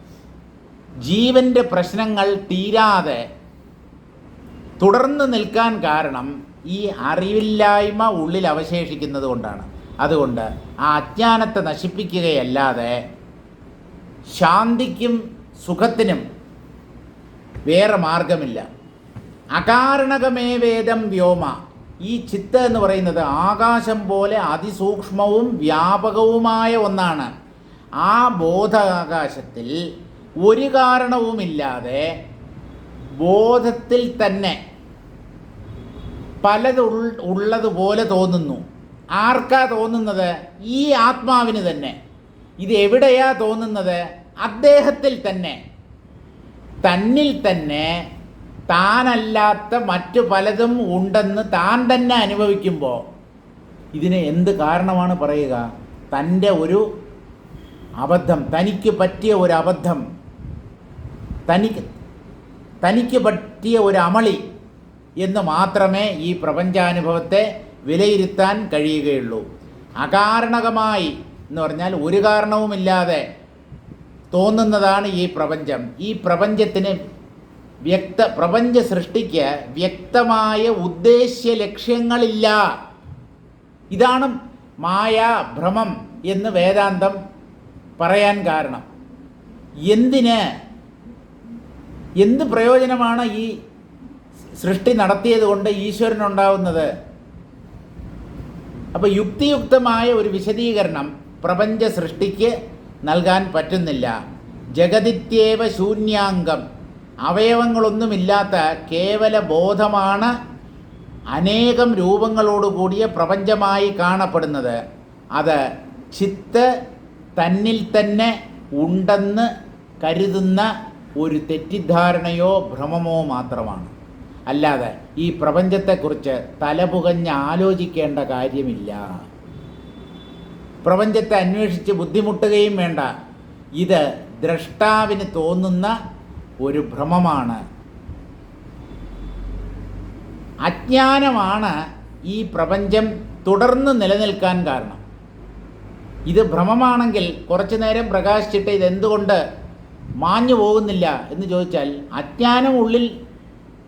ജീവൻ്റെ പ്രശ്നങ്ങൾ തീരാതെ തുടർന്ന് നിൽക്കാൻ കാരണം ഈ അറിവില്ലായ്മ ഉള്ളിൽ അവശേഷിക്കുന്നത് കൊണ്ടാണ്. അതുകൊണ്ട് ആ അജ്ഞാനത്തെ നശിപ്പിക്കുകയല്ലാതെ ശാന്തിക്കും സുഖത്തിനും വേറെ മാർഗമില്ല. അകാരണകമേ വേദം വ്യോമ. ഈ ചിത്ത എന്ന് പറയുന്നത് ആകാശം പോലെ അതിസൂക്ഷ്മവും വ്യാപകവുമായ ഒന്നാണ്. ആ ബോധാകാശത്തിൽ ഒരു കാരണവുമില്ലാതെ ബോധത്തിൽ തന്നെ ഉള്ളതുപോലെ തോന്നുന്നു. ആർക്കാ തോന്നുന്നത്? ഈ ആത്മാവിന് തന്നെ. ഇത് എവിടെയാ തോന്നുന്നത്? അദ്ദേഹത്തിൽ തന്നെ. തന്നിൽ തന്നെ താനല്ലാത്ത മറ്റു പലതും ഉണ്ടെന്ന് താൻ തന്നെ അനുഭവിക്കുമ്പോൾ ഇതിന് എന്ത് കാരണമാണ് പറയുക? തൻ്റെ ഒരു അബദ്ധം, തനിക്ക് പറ്റിയ ഒരു അബദ്ധം, തനിക്ക് പറ്റിയ ഒരു അമളി എന്ന് മാത്രമേ ഈ പ്രപഞ്ചാനുഭവത്തെ വിലയിരുത്താൻ കഴിയുകയുള്ളൂ. അകാരണകമായി എന്ന് പറഞ്ഞാൽ ഒരു കാരണവുമില്ലാതെ തോന്നുന്നതാണ് ഈ പ്രപഞ്ചം. ഈ പ്രപഞ്ചത്തിന് പ്രപഞ്ച സൃഷ്ടിക്ക് വ്യക്തമായ ഉദ്ദേശ്യ ലക്ഷ്യങ്ങളില്ല. ഇതാണ് മായ, ഭ്രമം എന്ന് വേദാന്തം പറയാൻ കാരണം. എന്ത് പ്രയോജനമാണ് ഈ സൃഷ്ടി നടത്തിയത് കൊണ്ട് ഈശ്വരനുണ്ടാവുന്നത്? അപ്പോൾ യുക്തിയുക്തമായ ഒരു വിശദീകരണം പ്രപഞ്ച സൃഷ്ടിക്ക് നൽകാൻ പറ്റുന്നില്ല. ജഗതിത്യേവ ശൂന്യാംഗം, അവയവങ്ങളൊന്നുമില്ലാത്ത കേവല ബോധമാണ് അനേകം രൂപങ്ങളോടുകൂടിയ പ്രപഞ്ചമായി കാണപ്പെടുന്നത്. അത് ചിത്ത് തന്നിൽ തന്നെ ഉണ്ടെന്ന് കരുതുന്ന ഒരു തെറ്റിദ്ധാരണയോ ഭ്രമമോ മാത്രമാണ്. അല്ലാതെ ഈ പ്രപഞ്ചത്തെക്കുറിച്ച് തലപുകഞ്ഞ് ആലോചിക്കേണ്ട കാര്യമില്ല. പ്രപഞ്ചത്തെ അന്വേഷിച്ച് ബുദ്ധിമുട്ടുകയും വേണ്ട. ഇത് ദ്രഷ്ടാവിന് തോന്നുന്ന ഒരു ഭ്രമമാണ്. അജ്ഞാനമാണ് ഈ പ്രപഞ്ചം തുടർന്ന് നിലനിൽക്കാൻ കാരണം. ഇത് ഭ്രമമാണെങ്കിൽ കുറച്ചു നേരം പ്രകാശിച്ചിട്ട് ഇതെന്തുകൊണ്ട് മാഞ്ഞു പോകുന്നില്ല എന്ന് ചോദിച്ചാൽ അജ്ഞാനം ഉള്ളിൽ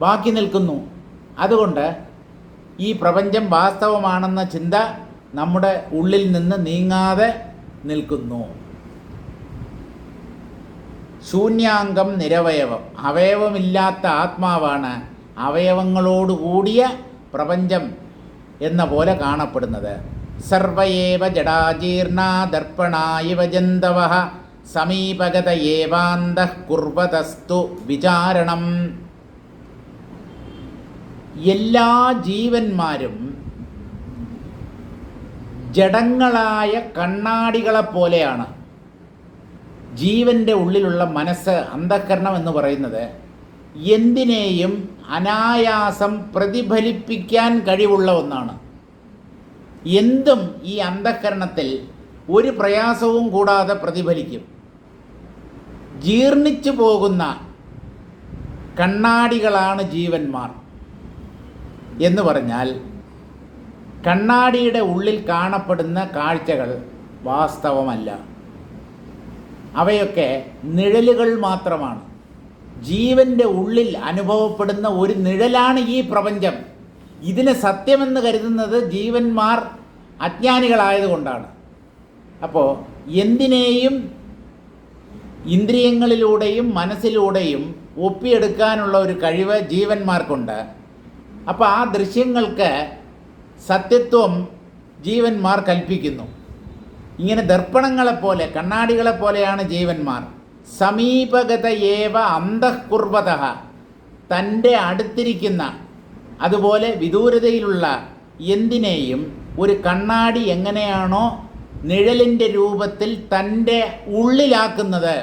ബാക്കി നിൽക്കുന്നു. അതുകൊണ്ട് ഈ പ്രപഞ്ചം വാസ്തവമാണെന്ന ചിന്ത നമ്മുടെ ഉള്ളിൽ നിന്ന് നീങ്ങാതെ നിൽക്കുന്നു. ശൂന്യാംഗം നിരവയവം, അവയവമില്ലാത്ത ആത്മാവാണ് അവയവങ്ങളോടുകൂടിയ പ്രപഞ്ചം എന്ന പോലെ കാണപ്പെടുന്നത്. സർവയേവ ജഡാജീർണാ ദർപ്പണായിവ ജന്തവഃ സമീപഗത ഏവാന്തഃ കുർവതസ്തു വിചാരണം. എല്ലാ ജീവന്മാരും ജഡങ്ങളായ കണ്ണാടികളെപ്പോലെയാണ്. ജീവൻ്റെ ഉള്ളിലുള്ള മനസ്സ്, അന്ധഃകരണം എന്ന് പറയുന്നത് എന്തിനേയും അനായാസം പ്രതിഫലിപ്പിക്കാൻ കഴിവുള്ള ഒന്നാണ്. എന്തും ഈ അന്ധഃകരണത്തിൽ ഒരു പ്രയാസവും കൂടാതെ പ്രതിഫലിക്കും. ജീർണിച്ചു പോകുന്ന കണ്ണാടികളാണ് ജീവന്മാർ എന്ന് പറഞ്ഞാൽ കണ്ണാടിയുടെ ഉള്ളിൽ കാണപ്പെടുന്ന കാഴ്ചകൾ വാസ്തവമല്ല. അവയൊക്കെ നിഴലുകൾ മാത്രമാണ്. ജീവൻ്റെ ഉള്ളിൽ അനുഭവപ്പെടുന്ന ഒരു നിഴലാണ് ഈ പ്രപഞ്ചം. ഇതിനെ സത്യമെന്ന് കരുതുന്നത് ജീവന്മാർ അജ്ഞാനികളായതുകൊണ്ടാണ്. അപ്പോൾ എന്തിനേയും ഇന്ദ്രിയങ്ങളിലൂടെയും മനസ്സിലൂടെയും ഒപ്പിയെടുക്കാനുള്ള ഒരു കഴിവ് ജീവന്മാർക്കുണ്ട്. അപ്പോൾ ആ ദൃശ്യങ്ങൾക്ക് സത്യത്വം ജീവന്മാർ കൽപ്പിക്കുന്നു. ഇങ്ങനെ ദർപ്പണങ്ങളെപ്പോലെ, കണ്ണാടികളെപ്പോലെയാണ് ജീവന്മാർ. സമീപഗത ഏവ അന്തഃകുർവതഃ, തൻ്റെ അടുത്തിരിക്കുന്ന, അതുപോലെ വിദൂരതയിലുള്ള എന്തിനേയും ഒരു കണ്ണാടി എങ്ങനെയാണോ നിഴലിൻ്റെ രൂപത്തിൽ തൻ്റെ ഉള്ളിലാക്കുന്നത്,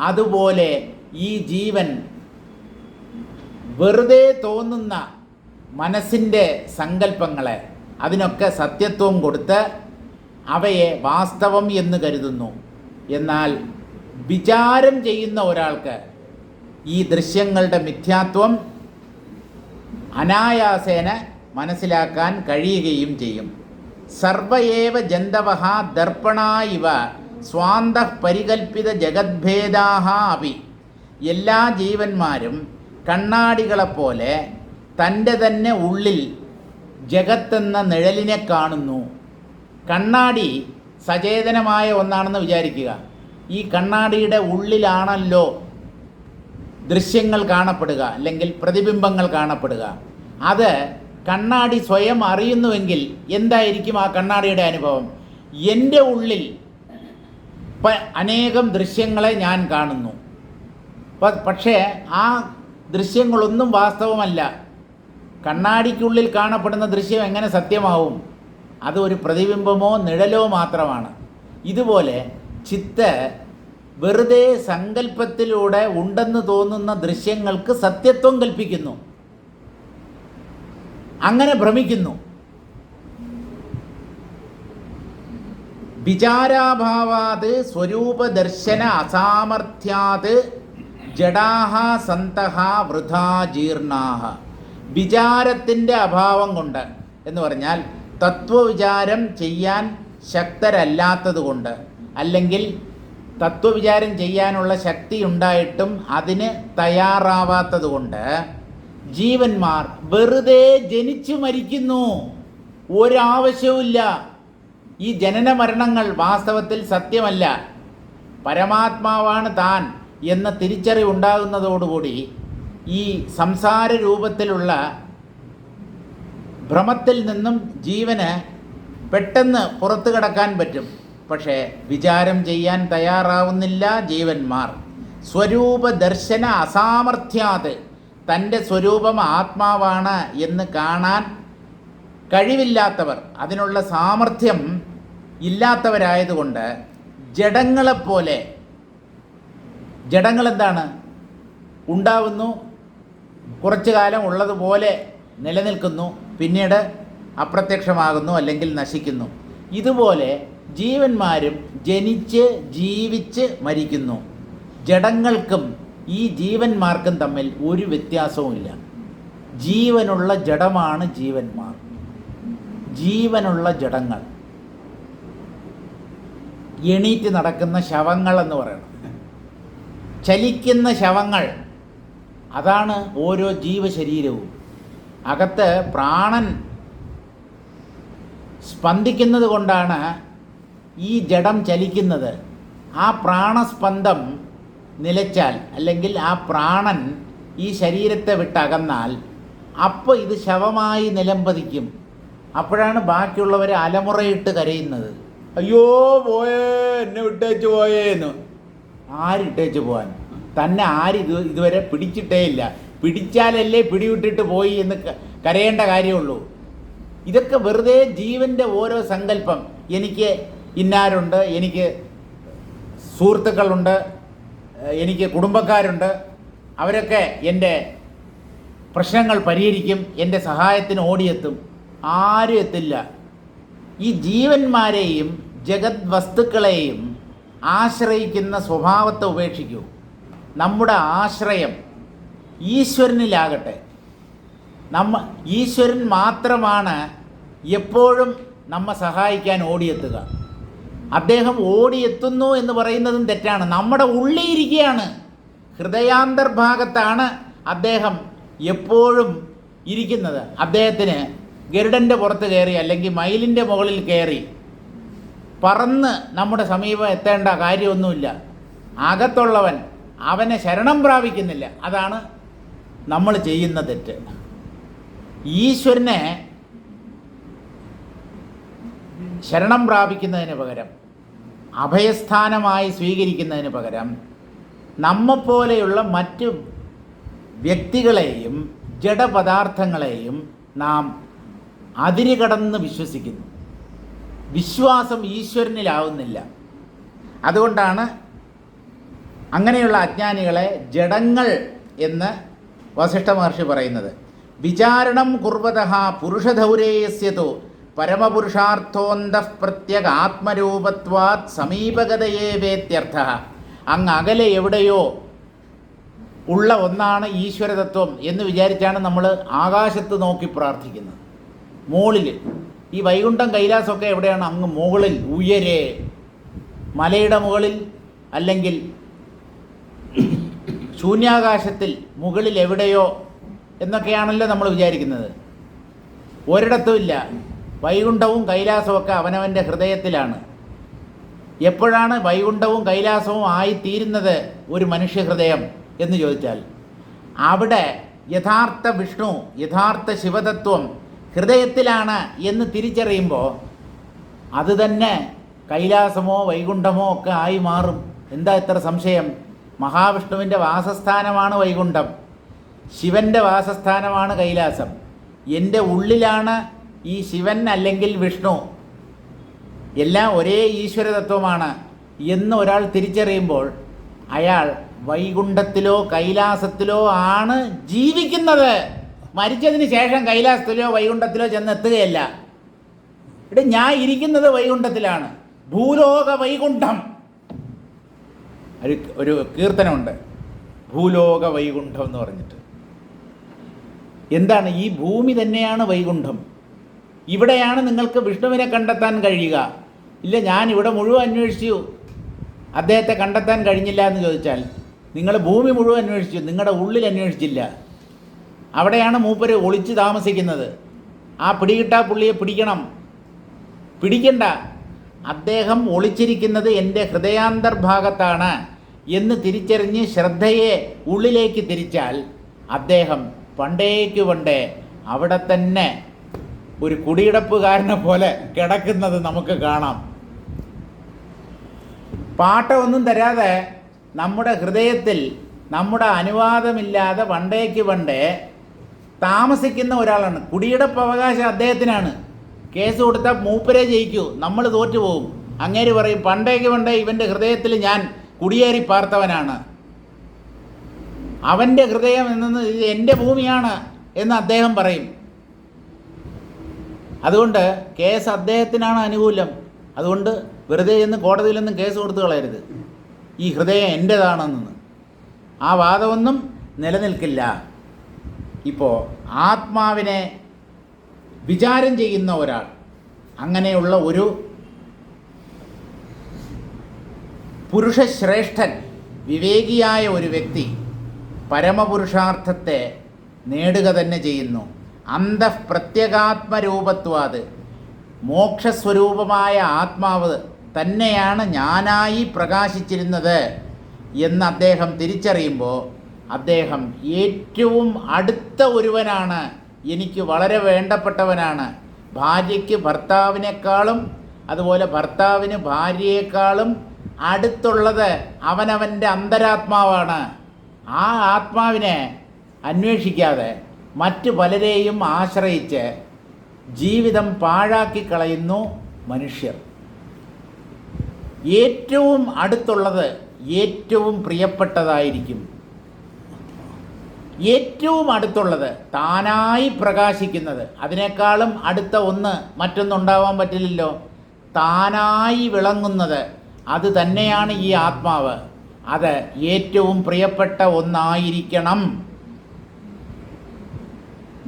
അതുപോലെ ഈ ജീവൻ വെറുതെ തോന്നുന്ന മനസ്സിൻ്റെ സങ്കല്പങ്ങളെ അതിനൊക്കെ സത്യത്വം കൊടുത്ത് അവയെ വാസ്തവം എന്ന് കരുതുന്നു. എന്നാൽ വിചാരം ചെയ്യുന്ന ഒരാൾക്ക് ഈ ദൃശ്യങ്ങളുടെ മിഥ്യാത്വം അനായാസേന മനസ്സിലാക്കാൻ കഴിയുകയും ചെയ്യും. സർവയേവ ജന്തവഃ ദർപ്പണാ ഇവ സ്വാന്തഃ പരികൽപ്പിത ജഗദ്ഭേദാഃ അപി, എല്ലാ ജീവന്മാരും കണ്ണാടികളെപ്പോലെ തൻ്റെ തന്നെ ഉള്ളിൽ ജഗത്തെന്ന നിഴലിനെ കാണുന്നു. കണ്ണാടി സചേതനമായ ഒന്നാണെന്ന് വിചാരിക്കുക. ഈ കണ്ണാടിയുടെ ഉള്ളിലാണല്ലോ ദൃശ്യങ്ങൾ കാണപ്പെടുക, അല്ലെങ്കിൽ പ്രതിബിംബങ്ങൾ കാണപ്പെടുക. അത് കണ്ണാടി സ്വയം അറിയുന്നുവെങ്കിൽ എന്തായിരിക്കും ആ കണ്ണാടിയുടെ അനുഭവം? എൻ്റെ ഉള്ളിൽ അനേകം ദൃശ്യങ്ങളെ ഞാൻ കാണുന്നു, പക്ഷേ ആ ദൃശ്യങ്ങളൊന്നും വാസ്തവമല്ല. കണ്ണാടിക്കുള്ളിൽ കാണപ്പെടുന്ന ദൃശ്യം എങ്ങനെ സത്യമാവും? അത് ഒരു പ്രതിബിംബമോ നിഴലോ മാത്രമാണ്. ഇതുപോലെ ചിത്ത് വെറുതെ സങ്കല്പത്തിലൂടെ ഉണ്ടെന്ന് തോന്നുന്ന ദൃശ്യങ്ങൾക്ക് സത്യത്വം കൽപ്പിക്കുന്നു, അങ്ങനെ ഭ്രമിക്കുന്നു. വിചാരാഭാവാത് സ്വരൂപദർശന അസാമർഥ്യാത് ജഡാഹ സന്തഹ വൃഥാ ജീർണാഹ. വിചാരത്തിൻ്റെ അഭാവം കൊണ്ട് എന്ന് പറഞ്ഞാൽ തത്വവിചാരം ചെയ്യാൻ ശക്തരല്ലാത്തത് കൊണ്ട്, അല്ലെങ്കിൽ തത്വവിചാരം ചെയ്യാനുള്ള ശക്തി ഉണ്ടായിട്ടും അതിന് തയ്യാറാവാത്തത് കൊണ്ട് ജീവന്മാർ വെറുതെ ജനിച്ചു മരിക്കുന്നു. ഒരാവശ്യവുമില്ല. ഈ ജനന മരണങ്ങൾ വാസ്തവത്തിൽ സത്യമല്ല. പരമാത്മാവാണ് താൻ എന്ന തിരിച്ചറിവുണ്ടാകുന്നതോടുകൂടി ഈ സംസാര രൂപത്തിലുള്ള ഭ്രമത്തിൽ നിന്നും ജീവന് പെട്ടെന്ന് പുറത്തു കടക്കാൻ പറ്റും. പക്ഷേ വിചാരം ചെയ്യാൻ തയ്യാറാവുന്നില്ല ജീവന്മാർ. സ്വരൂപ ദർശന അസാമർഥ്യാത്, തൻ്റെ സ്വരൂപം ആത്മാവാണ് എന്ന് കാണാൻ കഴിവില്ലാത്തവർ, അതിനുള്ള സാമർഥ്യം ഇല്ലാത്തവരായതുകൊണ്ട് ജഡങ്ങളെപ്പോലെ, ജഡങ്ങളെന്താണ്? ഉണ്ടാവുന്നു, കുറച്ചു കാലം ഉള്ളതുപോലെ നിലനിൽക്കുന്നു, പിന്നീട് അപ്രത്യക്ഷമാകുന്നു അല്ലെങ്കിൽ നശിക്കുന്നു. ഇതുപോലെ ജീവന്മാരും ജനിച്ച് ജീവിച്ച് മരിക്കുന്നു. ജഡങ്ങൾക്കും ഈ ജീവന്മാർക്കും തമ്മിൽ ഒരു വ്യത്യാസവുമില്ല. ജീവനുള്ള ജഡമാണ് ജീവന്മാർ. ജീവനുള്ള ജഡങ്ങൾ, എണീറ്റ് നടക്കുന്ന ശവങ്ങൾ എന്ന് പറയണം, ചലിക്കുന്ന ശവങ്ങൾ, അതാണ് ഓരോ ജീവശരീരവും. അകത്ത് പ്രാണൻ സ്പന്ദിക്കുന്നത് കൊണ്ടാണ് ഈ ജഡം ചലിക്കുന്നത്. ആ പ്രാണസ്പന്ദം നിലച്ചാൽ, അല്ലെങ്കിൽ ആ പ്രാണൻ ഈ ശരീരത്തെ വിട്ടകന്നാൽ, അപ്പോൾ ഇത് ശവമായി നിലംപതിക്കും. അപ്പോഴാണ് ബാക്കിയുള്ളവർ അലമുറയിട്ട് കരയുന്നത്, അയ്യോ പോയേ, എന്നെ വിട്ടേച്ച് പോയേ എന്ന്. ആരിട്ടേച്ച് പോകാൻ? തന്നെ ഇതുവരെ പിടിച്ചിട്ടേ ഇല്ല. പിടിച്ചാലല്ലേ പിടിവിട്ടിട്ട് പോയി എന്ന് കരയേണ്ട കാര്യമുള്ളൂ. ഇതൊക്കെ വെറുതെ ജീവൻ്റെ ഓരോ സങ്കല്പം. എനിക്ക് ഇന്നാരുണ്ട്, എനിക്ക് സുഹൃത്തുക്കളുണ്ട്, എനിക്ക് കുടുംബക്കാരുണ്ട്, അവരൊക്കെ എൻ്റെ പ്രശ്നങ്ങൾ പരിഹരിക്കും, എൻ്റെ സഹായത്തിന് ഓടിയെത്തും. ആരും എത്തില്ല. ഈ ജീവന്മാരെയും ജഗത് വസ്തുക്കളെയും ആശ്രയിക്കുന്ന സ്വഭാവത്തെ ഉപേക്ഷിക്കൂ. നമ്മുടെ ആശ്രയം ഈശ്വരനിലാകട്ടെ. ഈശ്വരൻ മാത്രമാണ് എപ്പോഴും നമ്മെ സഹായിക്കാൻ ഓടിയെത്തുക. അദ്ദേഹം ഓടിയെത്തുന്നു എന്ന് പറയുന്നതും തെറ്റാണ്. നമ്മുടെ ഉള്ളിലിരിക്കുകയാണ്, ഹൃദയാന്തർഭാഗത്താണ് അദ്ദേഹം എപ്പോഴും ഇരിക്കുന്നത്. അദ്ദേഹത്തിന് ഗരുഡൻ്റെ പുറത്ത് കയറി അല്ലെങ്കിൽ മയിലിൻ്റെ മുകളിൽ കയറി പറന്ന് നമ്മുടെ സമീപം എത്തേണ്ട കാര്യമൊന്നുമില്ല. അകത്തുള്ളവൻ അവനെ ശരണം പ്രാപിക്കുന്നില്ല. അതാണ് നമ്മൾ ചെയ്യുന്ന തെറ്റ്. ഈശ്വരനെ ശരണം പ്രാപിക്കുന്നതിന് പകരം, അഭയസ്ഥാനമായി സ്വീകരിക്കുന്നതിന് പകരം നമ്മെപ്പോലെയുള്ള മറ്റ് വ്യക്തികളെയും ജഡപദാർത്ഥങ്ങളെയും നാം അതിരുകടന്ന് വിശ്വസിക്കുന്നു. വിശ്വാസം ഈശ്വരനിലാവുന്നില്ല. അതുകൊണ്ടാണ് അങ്ങനെയുള്ള അജ്ഞാനികളെ ജഡങ്ങൾ എന്ന് വസിഷ്ഠ മഹർഷി പറയുന്നത്. വിചാരണം കുർവതഃ പുരുഷധൗരേയസ്യതോ പരമപുരുഷാർത്ഥോന്തഃ പ്രത്യഗ ആത്മരൂപത്വാത് സമീപഗതയേ വേത്യർത്ഥഃ. അങ്ങ് അകലെ എവിടെയോ ഉള്ള ഒന്നാണ് ഈശ്വരതത്വം എന്ന് വിചാരിച്ചാണ് നമ്മൾ ആകാശത്ത് നോക്കി പ്രാർത്ഥിക്കുന്നത്. മുകളിൽ ഈ വൈകുണ്ഠം കൈലാസമൊക്കെ എവിടെയാണ്? അങ്ങ് മുകളിൽ, ഉയരെ, മലയുടെ മുകളിൽ അല്ലെങ്കിൽ ശൂന്യാകാശത്തിൽ മുകളിൽ എവിടെയോ എന്നൊക്കെയാണല്ലോ നമ്മൾ വിചാരിക്കുന്നത്. ഒരിടത്തുമില്ല. വൈകുണ്ഠവും കൈലാസവും ഒക്കെ അവനവൻ്റെ ഹൃദയത്തിലാണ്. എപ്പോഴാണ് വൈകുണ്ഠവും കൈലാസവും ആയിത്തീരുന്നത് ഒരു മനുഷ്യഹൃദയം എന്ന് ചോദിച്ചാൽ, അവിടെ യഥാർത്ഥ വിഷ്ണു, യഥാർത്ഥ ശിവതത്വം ഹൃദയത്തിലാണ് എന്ന് തിരിച്ചറിയുമ്പോൾ അത് തന്നെ കൈലാസമോ വൈകുണ്ഠമോ ഒക്കെ ആയി മാറും. എന്താ ഇത്ര സംശയം? മഹാവിഷ്ണുവിൻ്റെ വാസസ്ഥാനമാണ് വൈകുണ്ഠം, ശിവൻ്റെ വാസസ്ഥാനമാണ് കൈലാസം. എൻ്റെ ഉള്ളിലാണ് ഈ ശിവൻ അല്ലെങ്കിൽ വിഷ്ണു, എല്ലാം ഒരേ ഈശ്വരതത്വമാണ് എന്ന് ഒരാൾ തിരിച്ചറിയുമ്പോൾ അയാൾ വൈകുണ്ഠത്തിലോ കൈലാസത്തിലോ ആണ് ജീവിക്കുന്നത്. മരിച്ചതിന് ശേഷം കൈലാസത്തിലോ വൈകുണ്ഠത്തിലോ ചെന്നെത്തുകയല്ല. ഇവിടെ ഞാൻ ഇരിക്കുന്നത് വൈകുണ്ഠത്തിലാണ്. ഭൂലോക വൈകുണ്ഠം, ഒരു കീർത്തനമുണ്ട്, ഭൂലോക വൈകുണ്ഠം എന്ന് പറഞ്ഞിട്ട്. എന്താണ്? ഈ ഭൂമി തന്നെയാണ് വൈകുണ്ഠം. ഇവിടെയാണ് നിങ്ങൾക്ക് വിഷ്ണുവിനെ കണ്ടെത്താൻ കഴിയുക. ഇല്ല, ഞാൻ ഇവിടെ മുഴുവൻ അന്വേഷിച്ചു, അദ്ദേഹത്തെ കണ്ടെത്താൻ കഴിഞ്ഞില്ല എന്ന് ചോദിച്ചാൽ, നിങ്ങൾ ഭൂമി മുഴുവൻ അന്വേഷിച്ചു, നിങ്ങളുടെ ഉള്ളിൽ അന്വേഷിച്ചില്ല. അവിടെയാണ് മൂപ്പര് ഒളിച്ച് താമസിക്കുന്നത്. ആ പിടികിട്ടാ പുള്ളിയെ പിടിക്കണം. പിടിക്കണ്ട, അദ്ദേഹം ഒളിച്ചിരിക്കുന്നത് എൻ്റെ ഹൃദയാന്തർഭാഗത്താണ് എന്ന് തിരിച്ചറിഞ്ഞ് ശ്രദ്ധയെ ഉള്ളിലേക്ക് തിരിച്ചാൽ അദ്ദേഹം പണ്ടേ അവിടെ തന്നെ ഒരു കുടിയിടപ്പുകാരനെ പോലെ കിടക്കുന്നത് നമുക്ക് കാണാം. പാട്ടമൊന്നും തരാതെ നമ്മുടെ ഹൃദയത്തിൽ നമ്മുടെ അനുവാദമില്ലാതെ പണ്ടേ താമസിക്കുന്ന ഒരാളാണ്. കുടിയിടപ്പ് അവകാശം അദ്ദേഹത്തിനാണ്. കേസ് കൊടുത്താൽ മൂപ്പരെ ജയിക്കൂ, നമ്മൾ തോറ്റുപോകും. അങ്ങേര് പറയും പണ്ടേ ഇവൻ്റെ ഹൃദയത്തിൽ ഞാൻ കുടിയേറി പാർത്തവനാണ്, അവൻ്റെ ഹൃദയം എന്നത് എൻ്റെ ഭൂമിയാണ് എന്ന് അദ്ദേഹം പറയും. അതുകൊണ്ട് കേസ് അദ്ദേഹത്തിനാണ് അനുകൂലം. അതുകൊണ്ട് വെറുതെ ചെന്ന് കോടതിയിലൊന്നും കേസ് കൊടുത്തു കളയരുത്, ഈ ഹൃദയം എൻ്റേതാണെന്ന്. ആ വാദമൊന്നും നിലനിൽക്കില്ല. ഇപ്പോൾ ആത്മാവിനെ വിചാരം ചെയ്യുന്ന ഒരാൾ, അങ്ങനെയുള്ള ഒരു പുരുഷശ്രേഷ്ഠൻ, വിവേകിയായ ഒരു വ്യക്തി പരമപുരുഷാർത്ഥത്തെ നേടുക തന്നെ ചെയ്യുന്നു. അന്തഃപ്രത്യഗാത്മരൂപത്വാത്, മോക്ഷസ്വരൂപമായ ആത്മാവ് തന്നെയാണ് ഞാനായി പ്രകാശിച്ചിരുന്നത് എന്ന് അദ്ദേഹം തിരിച്ചറിയുമ്പോൾ അദ്ദേഹം ഏറ്റവും അടുത്ത ഒരുവനാണ്, എനിക്ക് വളരെ വേണ്ടപ്പെട്ടവനാണ്. ഭാര്യയ്ക്ക് ഭർത്താവിനേക്കാളും അതുപോലെ ഭർത്താവിന് ഭാര്യയെക്കാളും അടുത്തുള്ളത് അവനവൻ്റെ അന്തരാത്മാവാണ്. ആ ആത്മാവിനെ അന്വേഷിക്കാതെ മറ്റു പലരെയും ആശ്രയിച്ച് ജീവിതം പാഴാക്കി കളയുന്നു മനുഷ്യർ. ഏറ്റവും അടുത്തുള്ളത് ഏറ്റവും പ്രിയപ്പെട്ടതായിരിക്കും. ഏറ്റവും അടുത്തുള്ളത് താനായി പ്രകാശിക്കുന്നത്, അതിനേക്കാളും അടുത്ത ഒന്ന് മറ്റൊന്നുണ്ടാവാൻ പറ്റില്ലല്ലോ. താനായി വിളങ്ങുന്നത് അത് തന്നെയാണ് ഈ ആത്മാവ്. അത് ഏറ്റവും പ്രിയപ്പെട്ട ഒന്നായിരിക്കണം.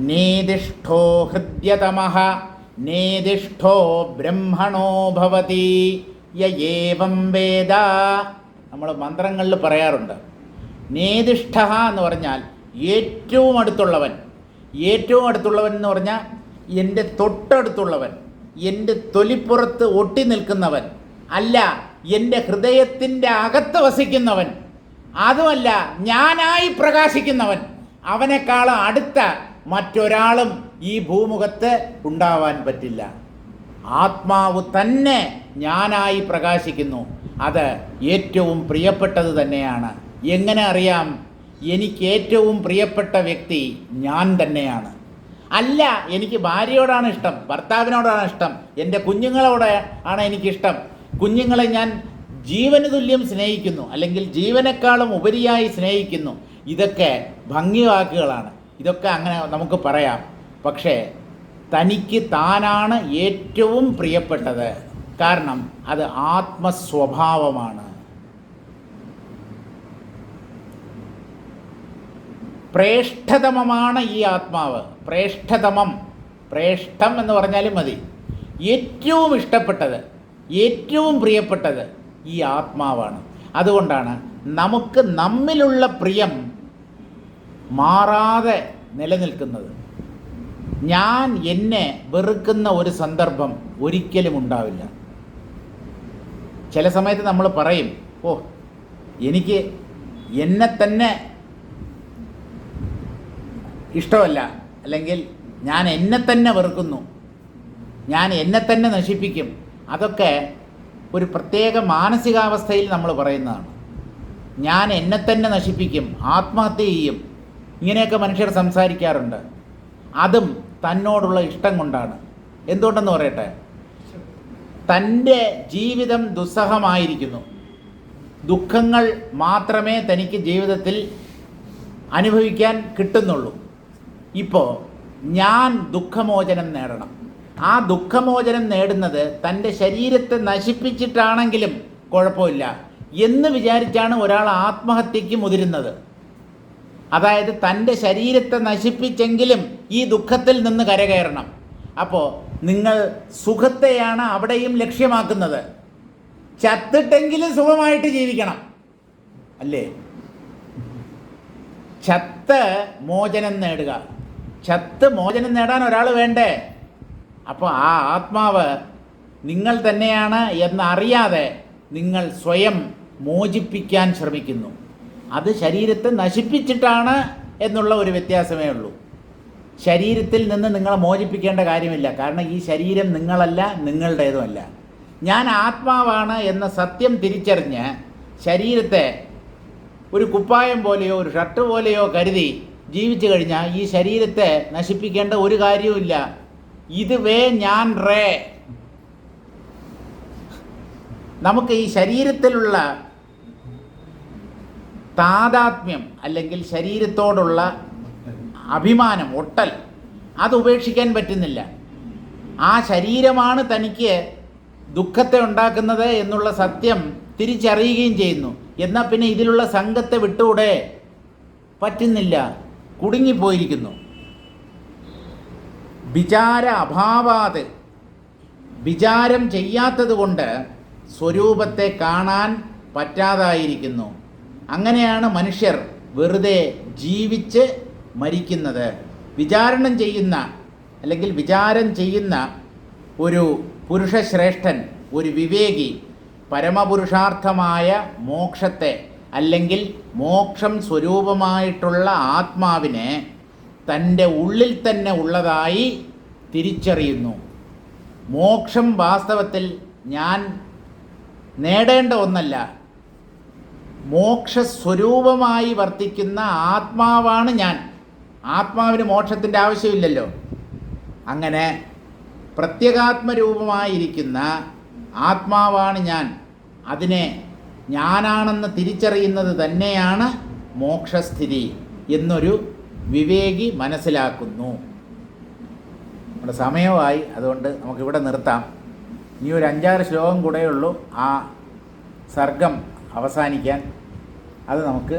നേദിഷ്ഠോ ഹൃദ്യതമഃ നേദിഷ്ഠോ ബ്രഹ്മണോ ഭവതി യ ഏവം വേദ. നമ്മൾ മന്ത്രങ്ങളിൽ പറയാറുണ്ട്, നേതിഷ്ഠ എന്ന് പറഞ്ഞാൽ ഏറ്റവും അടുത്തുള്ളവൻ. ഏറ്റവും അടുത്തുള്ളവൻ എന്ന് പറഞ്ഞാൽ എൻ്റെ തൊട്ടടുത്തുള്ളവൻ, എൻ്റെ തൊലിപ്പുറത്ത് ഒട്ടി നിൽക്കുന്നവൻ, അല്ല എൻ്റെ ഹൃദയത്തിൻ്റെ അകത്ത് വസിക്കുന്നവൻ, അതുമല്ല ഞാനായി പ്രകാശിക്കുന്നവൻ. അവനേക്കാൾ അടുത്ത മറ്റൊരാളും ഈ ഭൂമുഖത്ത് ഉണ്ടാവാൻ പറ്റില്ല. ആത്മാവ് തന്നെ ഞാനായി പ്രകാശിക്കുന്നു. അത് ഏറ്റവും പ്രിയപ്പെട്ടത് തന്നെയാണ്. എങ്ങനെ അറിയാം? എനിക്ക് ഏറ്റവും പ്രിയപ്പെട്ട വ്യക്തി ഞാൻ തന്നെയാണ്. അല്ല, എനിക്ക് ഭാര്യയോടാണ് ഇഷ്ടം, ഭർത്താവിനോടാണ് ഇഷ്ടം, എൻ്റെ കുഞ്ഞുങ്ങളോട് ആണ് എനിക്കിഷ്ടം, കുഞ്ഞുങ്ങളെ ഞാൻ ജീവന് തുല്യം സ്നേഹിക്കുന്നു, അല്ലെങ്കിൽ ജീവനേക്കാളും ഉപരിയായി സ്നേഹിക്കുന്നു. ഇതൊക്കെ ഭംഗിവാക്കുകളാണ്, ഇതൊക്കെ അങ്ങനെ നമുക്ക് പറയാം. പക്ഷേ തനിക്ക് താനാണ് ഏറ്റവും പ്രിയപ്പെട്ടത്. കാരണം അത് ആത്മസ്വഭാവമാണ്. പ്രേഷ്ഠതമമാണ് ഈ ആത്മാവ്. പ്രേഷ്ഠതമം, പ്രേഷ്ഠം എന്ന് പറഞ്ഞാലും മതി. ഏറ്റവും ഇഷ്ടപ്പെട്ടത്, ഏറ്റവും പ്രിയപ്പെട്ടത് ഈ ആത്മാവാണ്. അതുകൊണ്ടാണ് നമുക്ക് നമ്മിലുള്ള പ്രിയം മാറാതെ നിലനിൽക്കുന്നത്. ഞാൻ എന്നെ വെറുക്കുന്ന ഒരു സന്ദർഭം ഒരിക്കലും ഉണ്ടാവില്ല. ചില സമയത്ത് നമ്മൾ പറയും, ഓ എനിക്ക് എന്നെ തന്നെ ഇഷ്ടമല്ല, അല്ലെങ്കിൽ ഞാൻ എന്നെ തന്നെ വെറുക്കുന്നു, ഞാൻ എന്നെ തന്നെ നശിപ്പിക്കും. അതൊക്കെ ഒരു പ്രത്യേക മാനസികാവസ്ഥയിൽ നമ്മൾ പറയുന്നതാണ്. ഞാൻ എന്നെ തന്നെ നശിപ്പിക്കും, ആത്മഹത്യ ചെയ്യും, ഇങ്ങനെയൊക്കെ മനുഷ്യർ സംസാരിക്കാറുണ്ട്. അതും തന്നോടുള്ള ഇഷ്ടം കൊണ്ടാണ്. എന്തുകൊണ്ടെന്ന് പറയട്ടെ, തൻ്റെ ജീവിതം ദുസ്സഹമായിരിക്കുന്നു, ദുഃഖങ്ങൾ മാത്രമേ തനിക്ക് ജീവിതത്തിൽ അനുഭവിക്കാൻ കിട്ടുന്നുള്ളൂ. ഇപ്പോൾ ഞാൻ ദുഃഖമോചനം നേടണം. ആ ദുഃഖമോചനം നേടുന്നത് തൻ്റെ ശരീരത്തെ നശിപ്പിച്ചിട്ടാണെങ്കിലും കുഴപ്പമില്ല എന്ന് വിചാരിച്ചാണ് ഒരാൾ ആത്മഹത്യയ്ക്ക് മുതിരുന്നത്. അതായത് തൻ്റെ ശരീരത്തെ നശിപ്പിച്ചെങ്കിലും ഈ ദുഃഖത്തിൽ നിന്ന് കരകയറണം. അപ്പോൾ നിങ്ങൾ സുഖത്തെയാണ് അവിടെയും ലക്ഷ്യമാക്കുന്നത്. ചത്തിട്ടെങ്കിലും സുഖമായിട്ട് ജീവിക്കണം, അല്ലേ? ചത്ത് മോചനം നേടുക. ചത്ത് മോചനം നേടാൻ ഒരാൾ വേണ്ടേ? അപ്പോൾ ആ ആത്മാവ് നിങ്ങൾ തന്നെയാണ് എന്നറിയാതെ നിങ്ങൾ സ്വയം മോചിപ്പിക്കാൻ ശ്രമിക്കുന്നു. അത് ശരീരത്തെ നശിപ്പിച്ചിട്ടാണ് എന്നുള്ള ഒരു വ്യത്യാസമേ ഉള്ളൂ. ശരീരത്തിൽ നിന്ന് നിങ്ങളെ മോചിപ്പിക്കേണ്ട കാര്യമില്ല. കാരണം ഈ ശരീരം നിങ്ങളല്ല, നിങ്ങളുടേതുമല്ല. ഞാൻ ആത്മാവാണ് എന്ന സത്യം തിരിച്ചറിഞ്ഞ് ശരീരത്തെ ഒരു കുപ്പായം പോലെയോ ഒരു ഷർട്ട് പോലെയോ കരുതി ജീവിച്ചു കഴിഞ്ഞാൽ ഈ ശരീരത്തെ നശിപ്പിക്കേണ്ട ഒരു കാര്യവുമില്ല. ഇത് വേ ഞാൻ റേ. നമുക്ക് ഈ ശരീരത്തിലുള്ള താതാത്മ്യം അല്ലെങ്കിൽ ശരീരത്തോടുള്ള അഭിമാനം, ഒട്ടൽ, അത് ഉപേക്ഷിക്കാൻ പറ്റുന്നില്ല. ആ ശരീരമാണ് തനിക്ക് ദുഃഖത്തെ ഉണ്ടാക്കുന്നത് എന്നുള്ള സത്യം തിരിച്ചറിയുകയും ചെയ്യുന്നു. എന്നാൽ പിന്നെ ഇതിലുള്ള സംഘത്തെ വിട്ടുകൂടെ? പറ്റുന്നില്ല, കുടുങ്ങിപ്പോയിരിക്കുന്നു. വിചാര അഭാവാത്, വിചാരം ചെയ്യാത്തത് കൊണ്ട് സ്വരൂപത്തെ കാണാൻ പറ്റാതായിരിക്കുന്നു. അങ്ങനെയാണ് മനുഷ്യർ വെറുതെ ജീവിച്ച് മരിക്കുന്നത്. വിചാരണം ചെയ്യുന്ന അല്ലെങ്കിൽ വിചാരം ചെയ്യുന്ന ഒരു പുരുഷശ്രേഷ്ഠൻ, ഒരു വിവേകി, പരമപുരുഷാർത്ഥമായ മോക്ഷത്തെ അല്ലെങ്കിൽ മോക്ഷം സ്വരൂപമായിട്ടുള്ള ആത്മാവിനെ തൻ്റെ ഉള്ളിൽ തന്നെ ഉള്ളതായി തിരിച്ചറിയുന്നു. മോക്ഷം വാസ്തവത്തിൽ ഞാൻ നേടേണ്ട ഒന്നല്ല, മോക്ഷസ്വരൂപമായി വർത്തിക്കുന്ന ആത്മാവാണ് ഞാൻ. ആത്മാവിന് മോക്ഷത്തിൻ്റെ ആവശ്യമില്ലല്ലോ. അങ്ങനെ പ്രത്യേകാത്മരൂപമായിരിക്കുന്ന ആത്മാവാണ് ഞാൻ. അതിനെ ഞാനാണെന്ന് തിരിച്ചറിയുന്നത് തന്നെയാണ് മോക്ഷസ്ഥിതി എന്നൊരു വിവേകി മനസ്സിലാക്കുന്നു. നമ്മുടെ സമയമായി, അതുകൊണ്ട് നമുക്കിവിടെ നിർത്താം. ഇനി ഒരു 5-6 ശ്ലോകം കൂടെ ഉള്ളൂ ആ സർഗം അവസാനിക്കാൻ. അത് നമുക്ക്